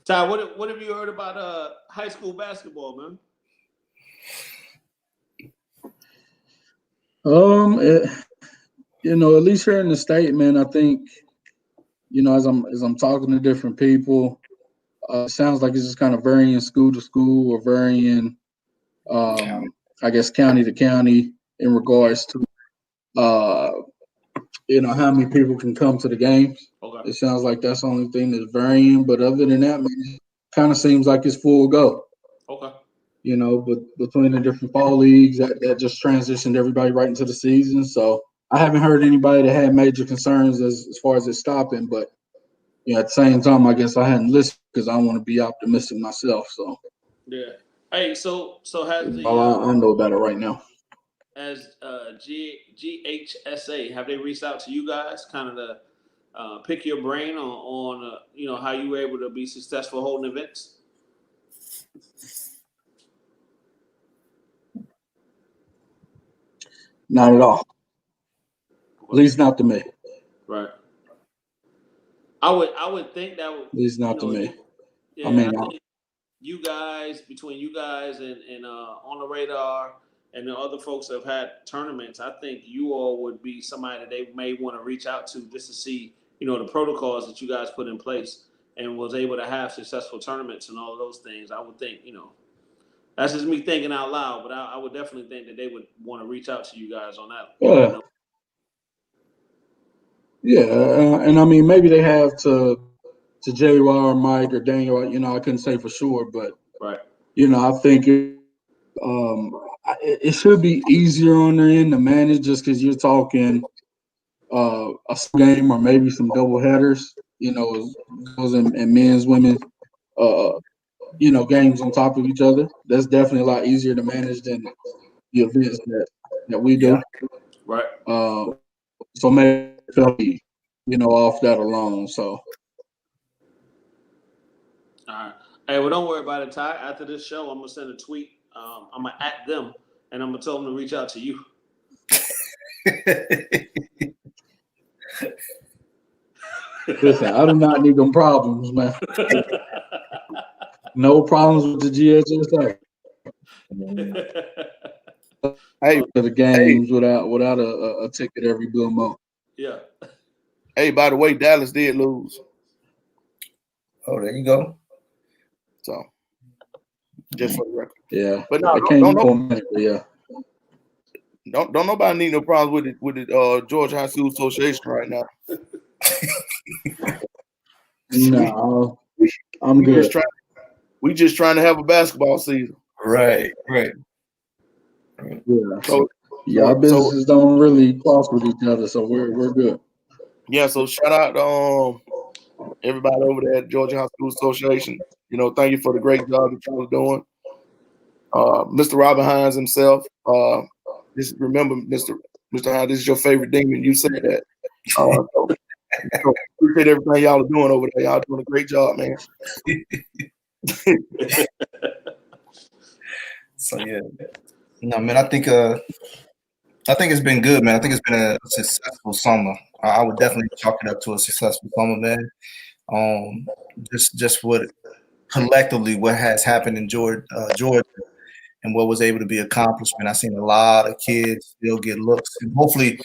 Ty, what have you heard about high school basketball, man?
At least here in the state, man, I think, as I'm talking to different people, it sounds like it's just kind of varying school to school or varying, I guess, county to county in regards to, how many people can come to the games. Okay. It sounds like that's the only thing that's varying. But other than that, man, it kind of seems like it's full go.
Okay.
But between the different fall leagues, that just transitioned everybody right into the season. So I haven't heard anybody that had major concerns as far as it stopping, but at the same time, I guess I hadn't listened because I want to be optimistic myself. So
Yeah. Hey, so has the
I know about it right now.
as GHSA, have they reached out to you guys, kind of to pick your brain on how you were able to be successful holding events?
Not at all. At least not to me.
Right. I would think that would,
At least not to me.
yeah,
I mean,
I think between you guys and on the radar and the other folks that have had tournaments, I think you all would be somebody that they may want to reach out to just to see, the protocols that you guys put in place and was able to have successful tournaments and all of those things. I would think, that's just me thinking out loud, but I would definitely think that they would want to reach out to you guys on that.
yeah. Yeah, and I mean, maybe they have to JY or Mike or Daniel. I couldn't say for sure, but
Right.
I think it should be easier on their end to manage just because you're talking a game or maybe some double headers. Girls and men's, women, games on top of each other. That's definitely a lot easier to manage than the events that we do.
Right.
So maybe off that alone. So.
All right. Hey, well, don't worry about it, Ty. After this show, I'm gonna send a tweet. I'm gonna at them, and I'm gonna tell them to reach out to you.
Listen, I do not need them problems, man. No problems with the GHSA.
Hey,
To the games without a ticket every blue moon.
Yeah.
Hey, by the way, Dallas did lose.
Oh, there you go.
So, just for the record.
Yeah.
But no, don't nobody need no problems with the Georgia High School Association right now.
No, I'm good.
We just trying to have a basketball season.
Right.
Yeah. Our businesses don't really cross with each other, so we're good.
Yeah, so shout out to everybody over there at Georgia High School Association. Thank you for the great job that you were doing. Mr. Robin Hines himself. Just remember, Mr. Hines, this is your favorite demon. You said that. So appreciate everything y'all are doing over there. Y'all doing a great job, man.
So yeah. No, man, I think it's been good, man. I think it's been a successful summer. I would definitely chalk it up to a successful summer, man. Just what collectively what has happened in Georgia and what was able to be accomplished. Man, I've seen a lot of kids still get looks, and hopefully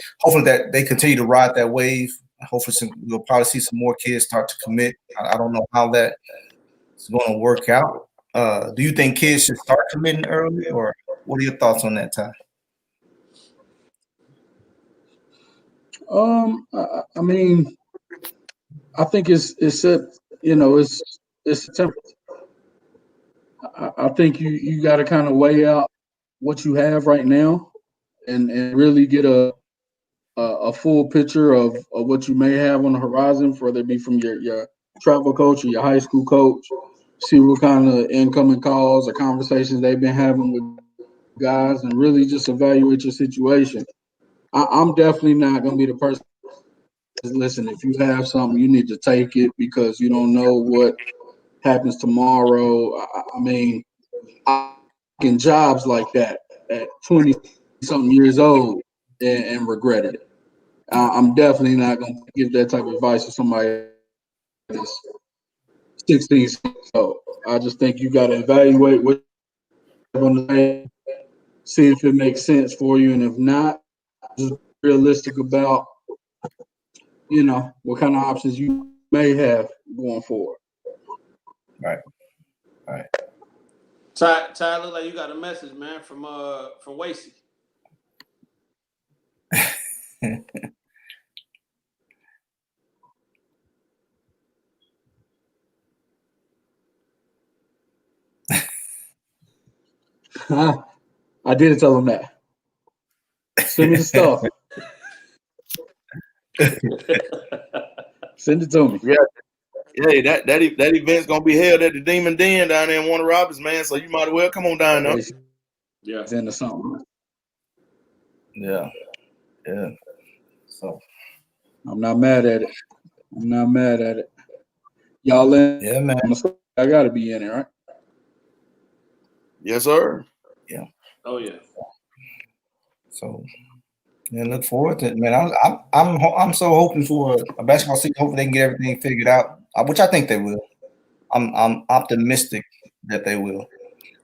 that they continue to ride that wave. Hopefully, we'll probably see some more kids start to commit. I don't know how that is going to work out. Do you think kids should start committing early, or what are your thoughts on that, Ty?
I mean, I think it's September. I think you got to kind of weigh out what you have right now and really get a full picture of what you may have on the horizon, whether it be from your travel coach or your high school coach. See what kind of incoming calls or conversations they've been having with guys, and really just evaluate your situation. I'm definitely not going to be the person. Listen, if you have something, you need to take it because you don't know what happens tomorrow. I mean, I'm in jobs like that at 20-something years old and regretted it. I'm definitely not going to give that type of advice to somebody that's 16. So I just think you got to evaluate what you're going to say, see if it makes sense for you, and if not, just be realistic about what kind of options you may have going forward.
Right.
Ty, look like you got a message, man, from Wasey.
I did tell him that. Send me the stuff. Send it to me.
Yeah. Yeah, that event's gonna be held at the Demon Den down there in Warner Robins, man. So you might as well come on down there.
Yeah.
It's into something.
Yeah. So
I'm not mad at it. Y'all in?
yeah, man.
I gotta be in it, right?
Yes, sir.
Yeah.
Oh yeah.
So yeah, look forward to it, man. I'm so hoping for a basketball season. Hopefully they can get everything figured out, which I think they will. I'm optimistic that they will.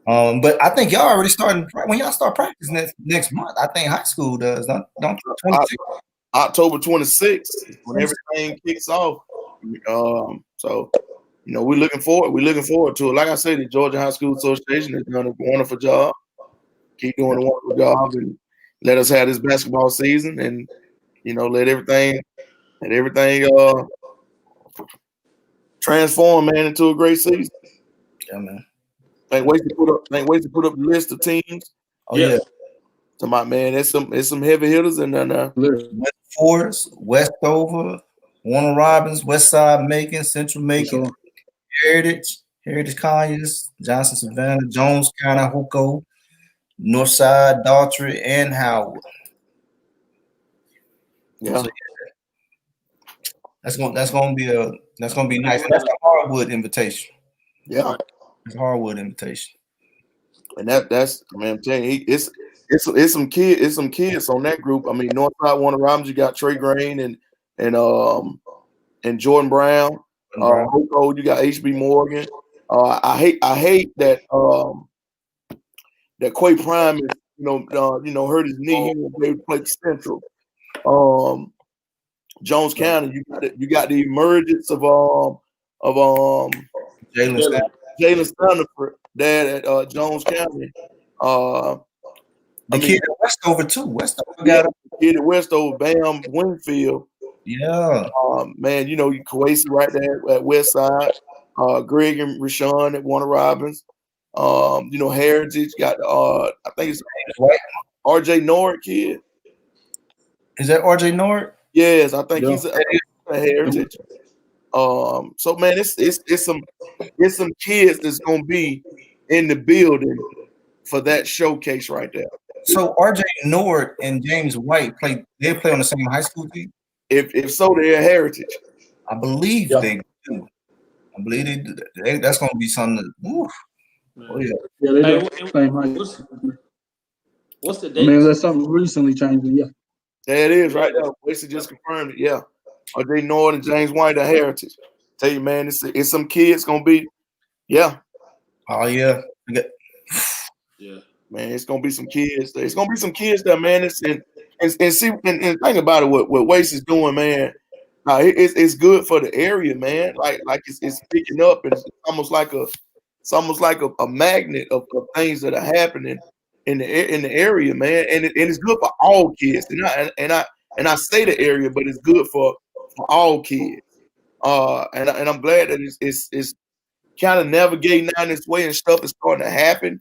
But I think y'all already starting when y'all start practicing next month. I think high school does. Don't 26?
October 26th when everything kicks off. So we're looking forward to it. Like I said, the Georgia High School Association has done a wonderful job. Keep doing a wonderful job and let us have this basketball season and let everything transform, man, into a great season.
Yeah, man.
Ain't wait to put up the list of teams.
Oh yeah.
So my man, it's some heavy hitters in there.
West Forest, Westover, Warner Robins, Westside Macon, Central Macon, Heritage Conyers, Johnson Savannah, Jones County, Huco, Northside, Daughtry, and Howard.
Yeah.
So, that's gonna be nice. And that's a hardwood invitation.
Yeah.
It's a hardwood invitation.
And that's I'm telling you, it's some kids on that group. I mean, Northside Warner Robins, you got Trey Green and Jordan Brown. Huco, you got HB Morgan. I hate that that Quay Prime is hurt his knee. He won't be able to play Central. Jones County, you got the emergence of Jalen Stanford dad at Jones County.
Kid at Westover too. Westover
got a kid at Westover, Bam Winfield.
Yeah.
Man, Kawasi right there at Westside. Greg and Rashawn at Warner Robins. Heritage got I think it's RJ Nord kid.
Is that RJ Nord?
Yes, I think he's a Heritage. So man, it's some kids that's gonna be in the building for that showcase right there.
So RJ Nord and James White play on the same high school team?
If so, they're a Heritage.
I believe they do. I believe they do. That's gonna be something. Oh yeah.
They do same high.
What's the date?
I mean, unless something recently changed, yeah.
There it is, right there. Wasted just confirmed it. Yeah. RJ Nord and James White are Heritage. Tell you, man, it's some kids gonna be, yeah.
Oh yeah.
Yeah.
Man, it's gonna be some kids. It's gonna be some kids there, man. And think about it. What Waste is doing, man. It's good for the area, man. Like it's picking up, and it's almost like a magnet of things that are happening in the area, man. And it's good for all kids. And I say the area, but it's good for all kids. And I'm glad that it's kind of navigating down this way and stuff is starting to happen,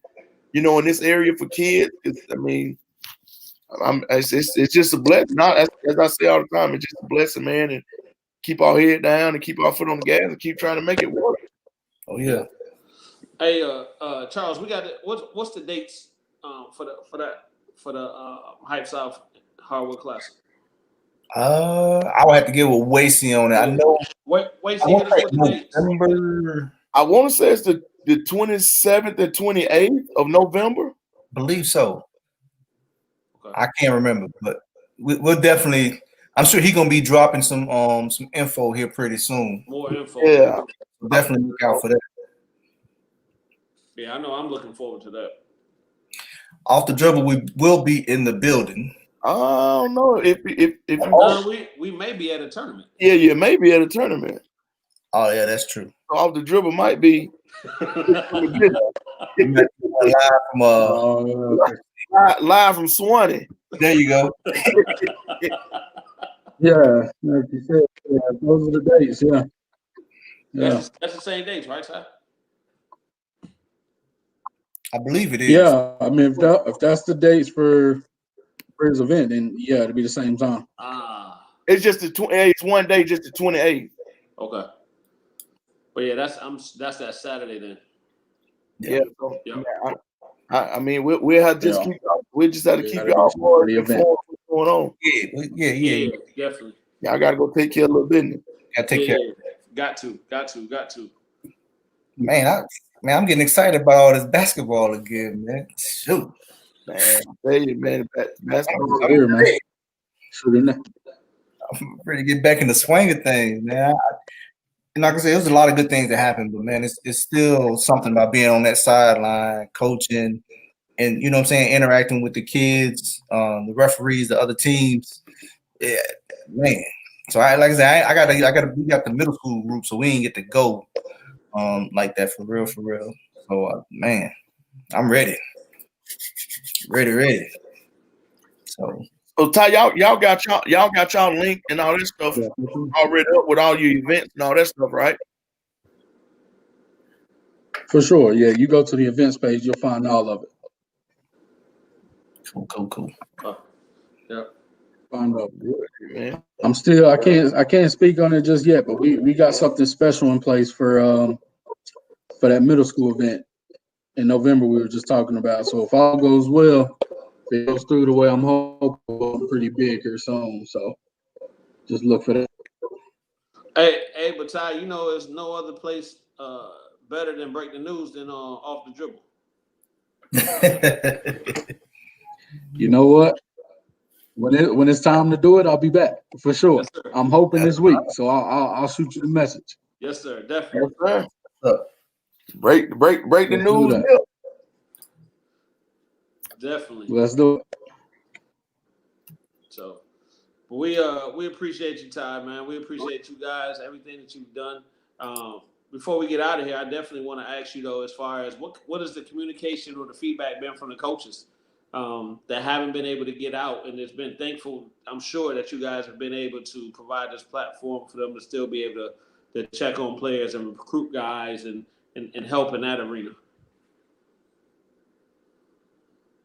in this area for kids. I mean, it's just a blessing. As I say all the time, it's just a blessing, man. And keep our head down and keep our foot on the gas and keep trying to make it work.
Oh yeah.
Hey, Charles, we got what's the dates for the Hype South Hardwood Classic?
I would have to get with Wasey on it. I know.
November. I want to say it's the 27th and 28th of November.
I believe so. Okay. I can't remember, but we'll definitely. I'm sure he's gonna be dropping some info here pretty soon.
More info.
Yeah,
we'll definitely look out for that.
Yeah, I know. I'm looking forward to that.
Off the dribble, we will be in the building.
I don't know if
we may be at a tournament.
Yeah, maybe at a tournament.
Oh yeah, that's true.
Off the dribble might be live from Swanee.
There you go.
Yeah, like you said, those are the dates. Yeah.
That's the same dates, right, Ty?
I believe it is.
Yeah, I mean, if that's the dates for his event, then yeah, it'll be the same time.
It's just it's one day, just the 28th.
Okay. But yeah, that's that Saturday then.
Yeah. So,
Yep.
I mean, we'll have to just we just have to keep y'all boys informed what's going on.
Yeah, definitely.
Y'all got to go take care of a little business.
Gotta take care.
Got to.
Man, I'm getting excited about all this basketball again, man. Shoot.
Man, I tell you, man, basketball.
I'm ready to get back in the swing of things, man. And like I said, it was a lot of good things that happened, but man, it's still something about being on that sideline, coaching, and you know what I'm saying, interacting with the kids, the referees, the other teams. Yeah, man. So like I said, we got the middle school group, so we ain't get to go like that for real. So man, I'm ready. Ready. So
Ty, y'all got y'all link and all this stuff already up with all your events and all that stuff, right?
For sure, yeah. You go to the events page, you'll find all of it.
Cool.
Yeah.
Find out.
Good, man.
I can't speak on it just yet, but we got something special in place for that middle school event in November we were just talking about. So if all goes well, if it goes through the way I'm hoping, we'll pretty big here soon. So just look for that.
Hey, but Ty, you know, there's no other place better than Break the News than Off the Dribble.
You know what? When it's time to do it, I'll be back for sure.
Yes, sir.
I'm hoping this week, so I'll shoot you the message.
Yes, sir. Definitely.
Yes, sir. Break the news.
Definitely.
Let's do it.
So, but we appreciate you, Ty, man. We appreciate you guys, everything that you've done. Before we get out of here, I definitely want to ask you though, as far as what is the communication or the feedback been from the coaches that haven't been able to get out, and it's been thankful. I'm sure that you guys have been able to provide this platform for them to still be able to check on players and recruit guys and help in that arena.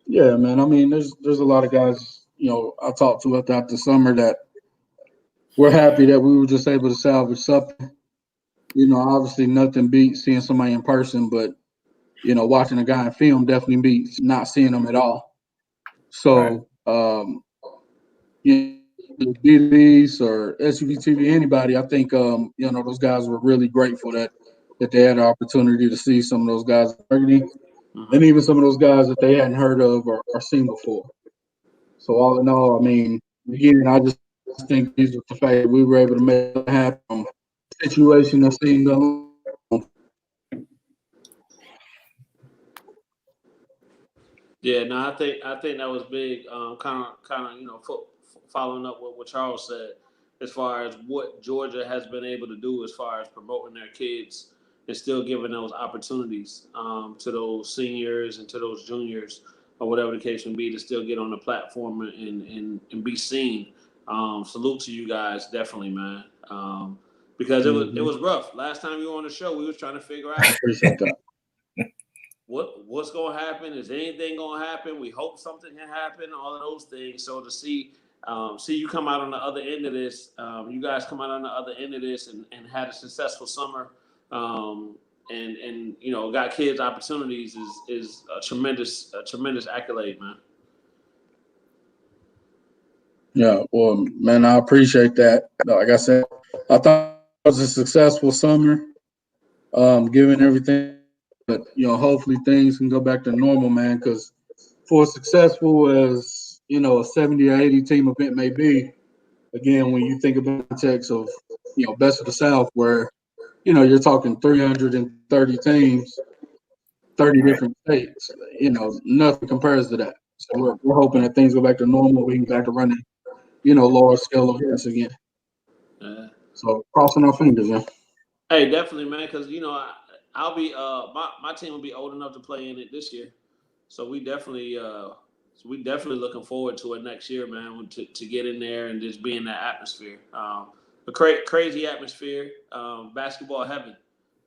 Yeah, man. I mean, there's a lot of guys, you know, I talked to throughout the summer that we're happy that we were just able to salvage something. You know, obviously nothing beats seeing somebody in person, but you know, watching a guy in film definitely beats not seeing them at all. So, you know, BBs or SUVTV, anybody, I think, you know, those guys were really grateful that they had the opportunity to see some of those guys and even some of those guys that they hadn't heard of or seen before. So all in all, I mean, again, I just think these are the fact that we were able to make it happen. Situation that seemed
Yeah, no, I think that was big. Kind of, you know, following up what Charles said, as far as what Georgia has been able to do as far as promoting their kids and still giving those opportunities to those seniors and to those juniors or whatever the case may be to still get on the platform and be seen. Salute to you guys, definitely, man. Because it was rough. Last time you were on the show, we was trying to figure out.
appreciate that.
What's gonna happen? Is anything gonna happen? We hope something can happen. All of those things. So to see you come out on the other end of this, you guys come out on the other end of this and had a successful summer, and you know got kids opportunities is a tremendous accolade, man.
Yeah, well, man, I appreciate that. Like I said, I thought it was a successful summer, given everything. But you know, hopefully things can go back to normal, man. Because for as successful as you know a 70 or 80 team event may be, again, when you think about the context of you know best of the South, where you know you're talking 330 teams, 30 different states, you know, nothing compares to that. So we're hoping that things go back to normal. We can get back to running, you know, lower scale events again. So crossing our fingers, man.
Hey, definitely, man. Because you know, I'll be my team will be old enough to play in it this year, so we definitely looking forward to it next year, man. To get in there and just be in that atmosphere, a crazy atmosphere, basketball heaven,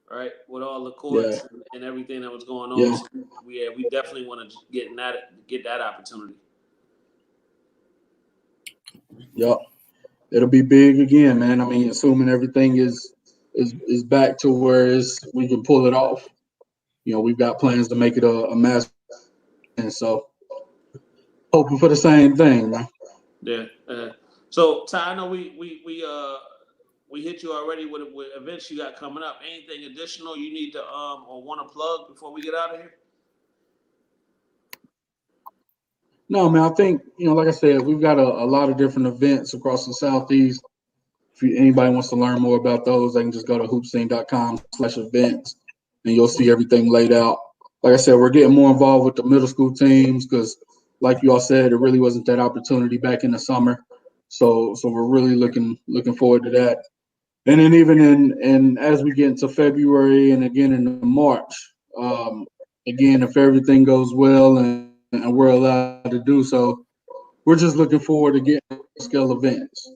right? With all the courts and everything that was going on,
Yeah.
so we definitely want to get that opportunity.
Yep. it'll be big again, man. I mean, assuming everything is back to where we can pull it off. We've got plans to make it a mass, and so hoping for the same thing, man.
Yeah. So Ty, I know we hit you already with events you got coming up. Anything additional you need to or want to plug before we get out of here?
No, man, I think, like I said, we've got a lot of different events across the Southeast. If anybody wants to learn more about those, they can just go to hoopscene.com/events, and you'll see everything laid out. Like I said, we're getting more involved with the middle school teams because, like you all said, it really wasn't that opportunity back in the summer. So we're really looking forward to that. And then even in as we get into February and again in March, again, if everything goes well and we're allowed to do so, we're just looking forward to getting scale events,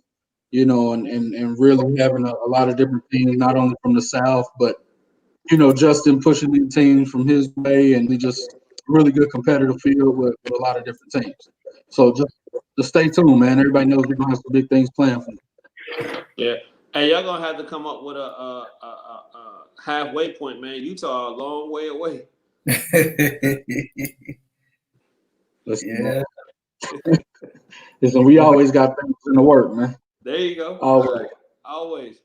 and really having a lot of different teams, not only from the South, but, Justin pushing in teams from his way, and we just really good competitive field with a lot of different teams. So just stay tuned, man. Everybody knows we're going to have some big things planned for you.
Yeah. Hey, y'all gonna have to come up with a halfway point, man. Utah a long way away.
Yeah.
Listen, we always got things in the work, man.
There you go.
Always.
Always.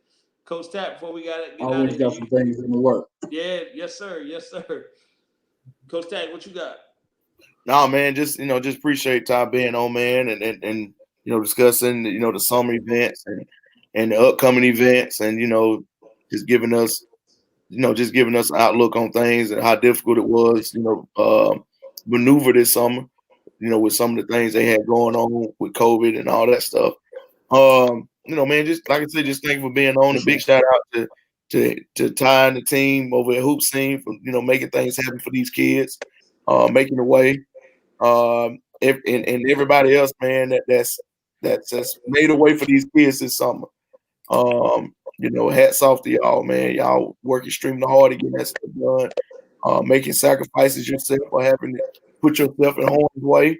Coach Tap, before we got to get out
Always
of
got
here.
some things in the work.
Yeah, yes, sir. Yes, sir. Coach Tap, what you got?
No, man, just appreciate Ty being on, man, and discussing the summer events and the upcoming events, and just giving us an outlook on things and how difficult it was maneuver this summer, with some of the things they had going on with COVID and all that stuff. Man, just like I said, just thank you for being on. A big shout out to Ty and the team over at HoopSeen for making things happen for these kids, making a way. And everybody else, man, that's made a way for these kids this summer. Hats off to y'all, man. Y'all work extremely hard to get that stuff done. Making sacrifices yourself or having to put yourself in harm's way,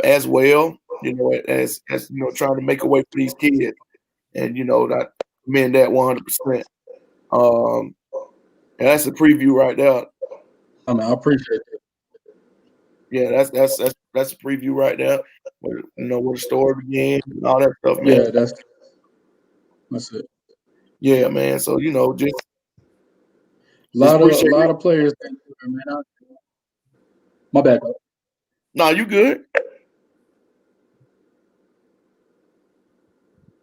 as well. As trying to make a way for these kids, and that meant that 100%. And that's a preview right there.
I mean, I appreciate it.
Yeah, that's a preview right there. Where the story began and all that stuff, man.
Yeah, that's it.
Yeah, man. So just
A lot
appreciate
of players. Man, my bad.
No, you good.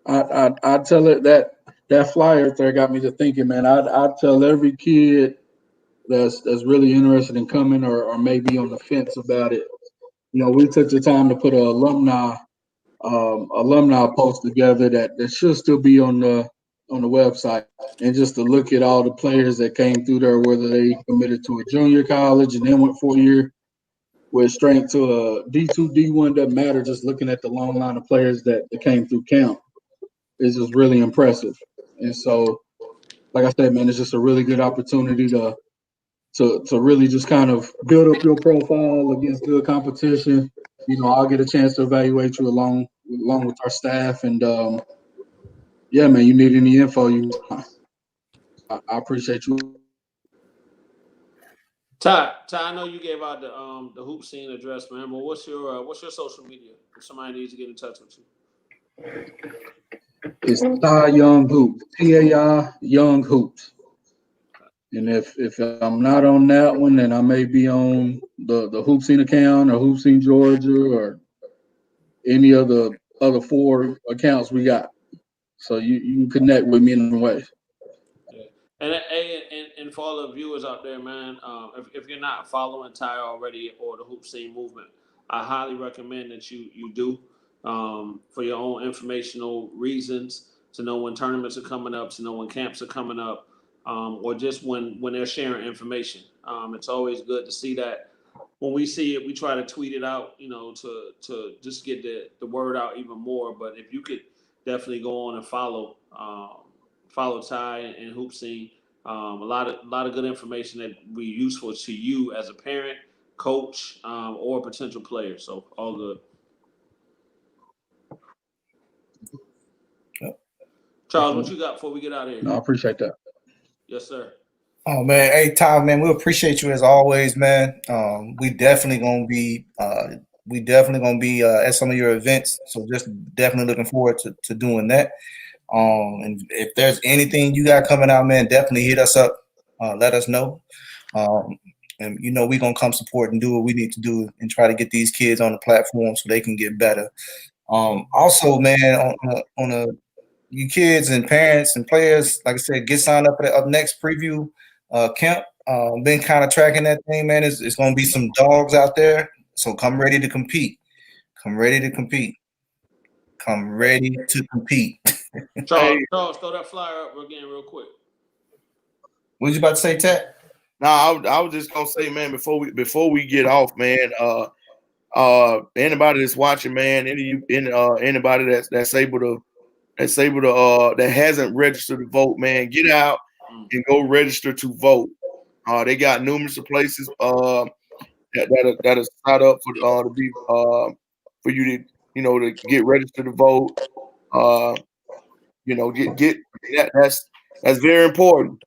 I tell it that flyer there got me to thinking, man. I tell every kid that's really interested in coming or maybe on the fence about it. We took the time to put an alumni post together that should still be on the website, and just to look at all the players that came through there, whether they committed to a junior college and then went 4 year, went straight to a D2, D1, doesn't matter. Just looking at the long line of players that came through camp is just really impressive. And so, like I said, man, it's just a really good opportunity to really just kind of build up your profile against good competition. I'll get a chance to evaluate you along with our staff, and yeah, man, you need any info, I appreciate you.
Ty, I know you gave out the hoop scene address, man. But what's your social media if somebody needs to get in touch with you?
It's Ty Young Hoops, TAI Young Hoops. And if I'm not on that one, then I may be on the HoopSeen account or HoopSeen Georgia or any of the other 4 accounts we got. So you can connect with me in different ways.
Yeah. And for all the viewers out there, man, if you're not following Ty already or the Hoop Scene movement, I highly recommend that you do, for your own informational reasons, to know when tournaments are coming up, to know when camps are coming up, or just when they're sharing information. It's always good to see that. When we see it, we try to tweet it out, to just get the word out even more. But if you could definitely go on and follow Ty and Hoop Scene. A lot of good information that will be useful to you as a parent, coach, or potential player. So all good. Charles, what you got before we get out of here?
No, I appreciate that.
Yes, sir.
Oh man, hey Tom, man, we appreciate you as always, man. We definitely gonna be at some of your events, so just definitely looking forward to doing that. And if there's anything you got coming out, man, definitely hit us up. Let us know. And we're gonna come support and do what we need to do and try to get these kids on the platform so they can get better. Also, man, you kids and parents and players, like I said, get signed up for the up next preview camp. Been kind of tracking that thing, man. It's gonna be some dogs out there, so come ready to compete. Come ready to compete. Come ready to compete.
Charles, throw that flyer up again real quick.
What you about to say, Tat?
No, I was just gonna say, man, before we get off, man, anybody that's watching, man, anybody that's able to that hasn't registered to vote, man, get out and go register to vote. They got numerous places that are set up for to be for you to get registered to vote. Get that's very important.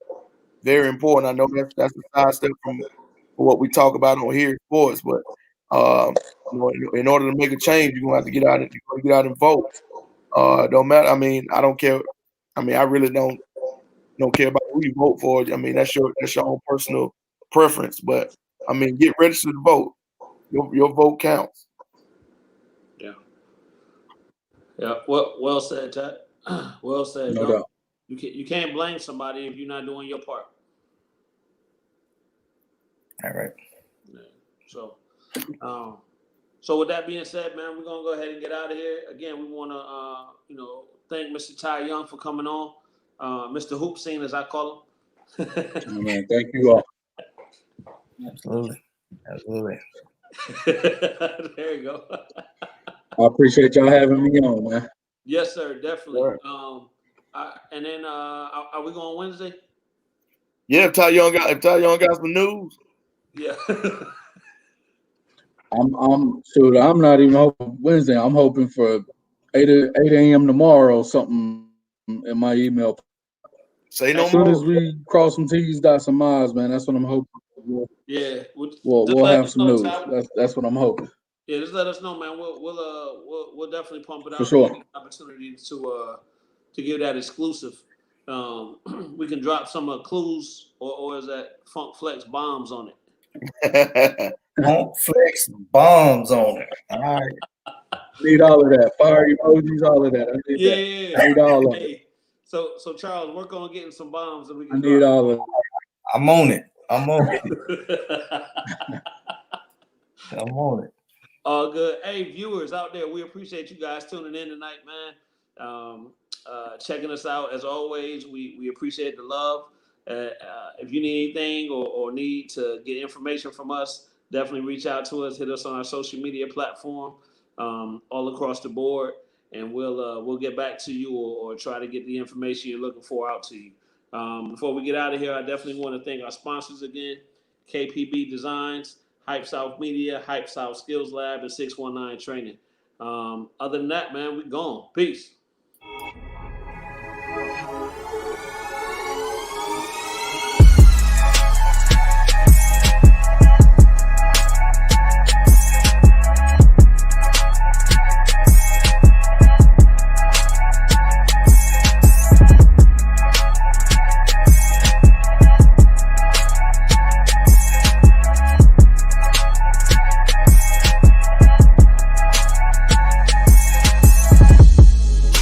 Very important. I know that's a side step from what we talk about on here in sports, but in order to make a change, you're gonna have to get out and vote. Don't matter. I mean, I don't care. I mean, I really don't care about who you vote for. I mean, that's your own personal preference. But I mean, get registered to vote. Your vote counts.
Yeah. Yeah. Well said, Ted. Well said.
No doubt.
You can't blame somebody if you're not doing your part.
All right.
Yeah. So with that being said, man, we're gonna go ahead and get out of here. Again, we want to thank Mr. Ty Young for coming on, Mr. HoopSeen as I call him.
Oh, man, thank you all.
Absolutely.
There you go.
I appreciate y'all having me on, man.
Yes, sir, definitely.
Sure.
And then are we going Wednesday?
Yeah, if Ty Young got some news.
Yeah.
I'm not even hoping Wednesday. I'm hoping for 8 a.m. tomorrow. Something in my email.
Say no
as soon
more.
as we cross some T's, dot some I's, man. That's what I'm hoping.
Yeah.
We'll have some news. That's what I'm hoping.
Yeah, just let us know, man. We'll definitely pump it out.
For sure.
Opportunity to give that exclusive. We can drop some clues, or is that Funk Flex bombs on it?
Don't flex bombs on it. All right.
Need all of that. Fire emojis, all of that. I need that. I need all of it.
So Charles, work on getting some bombs that we can.
I need all of it.
I'm on it. I'm on it.
All good. Hey, viewers out there, we appreciate you guys tuning in tonight, man. Checking us out as always. We appreciate the love. If you need anything or need to get information from us, definitely reach out to us. Hit us on our social media platform, all across the board, and we'll get back to you or try to get the information you're looking for out to you. Before we get out of here, I definitely want to thank our sponsors again: KPB Designs, Hype South Media, Hype South Skills Lab, and 619 Training. Other than that, man, we gone. Peace.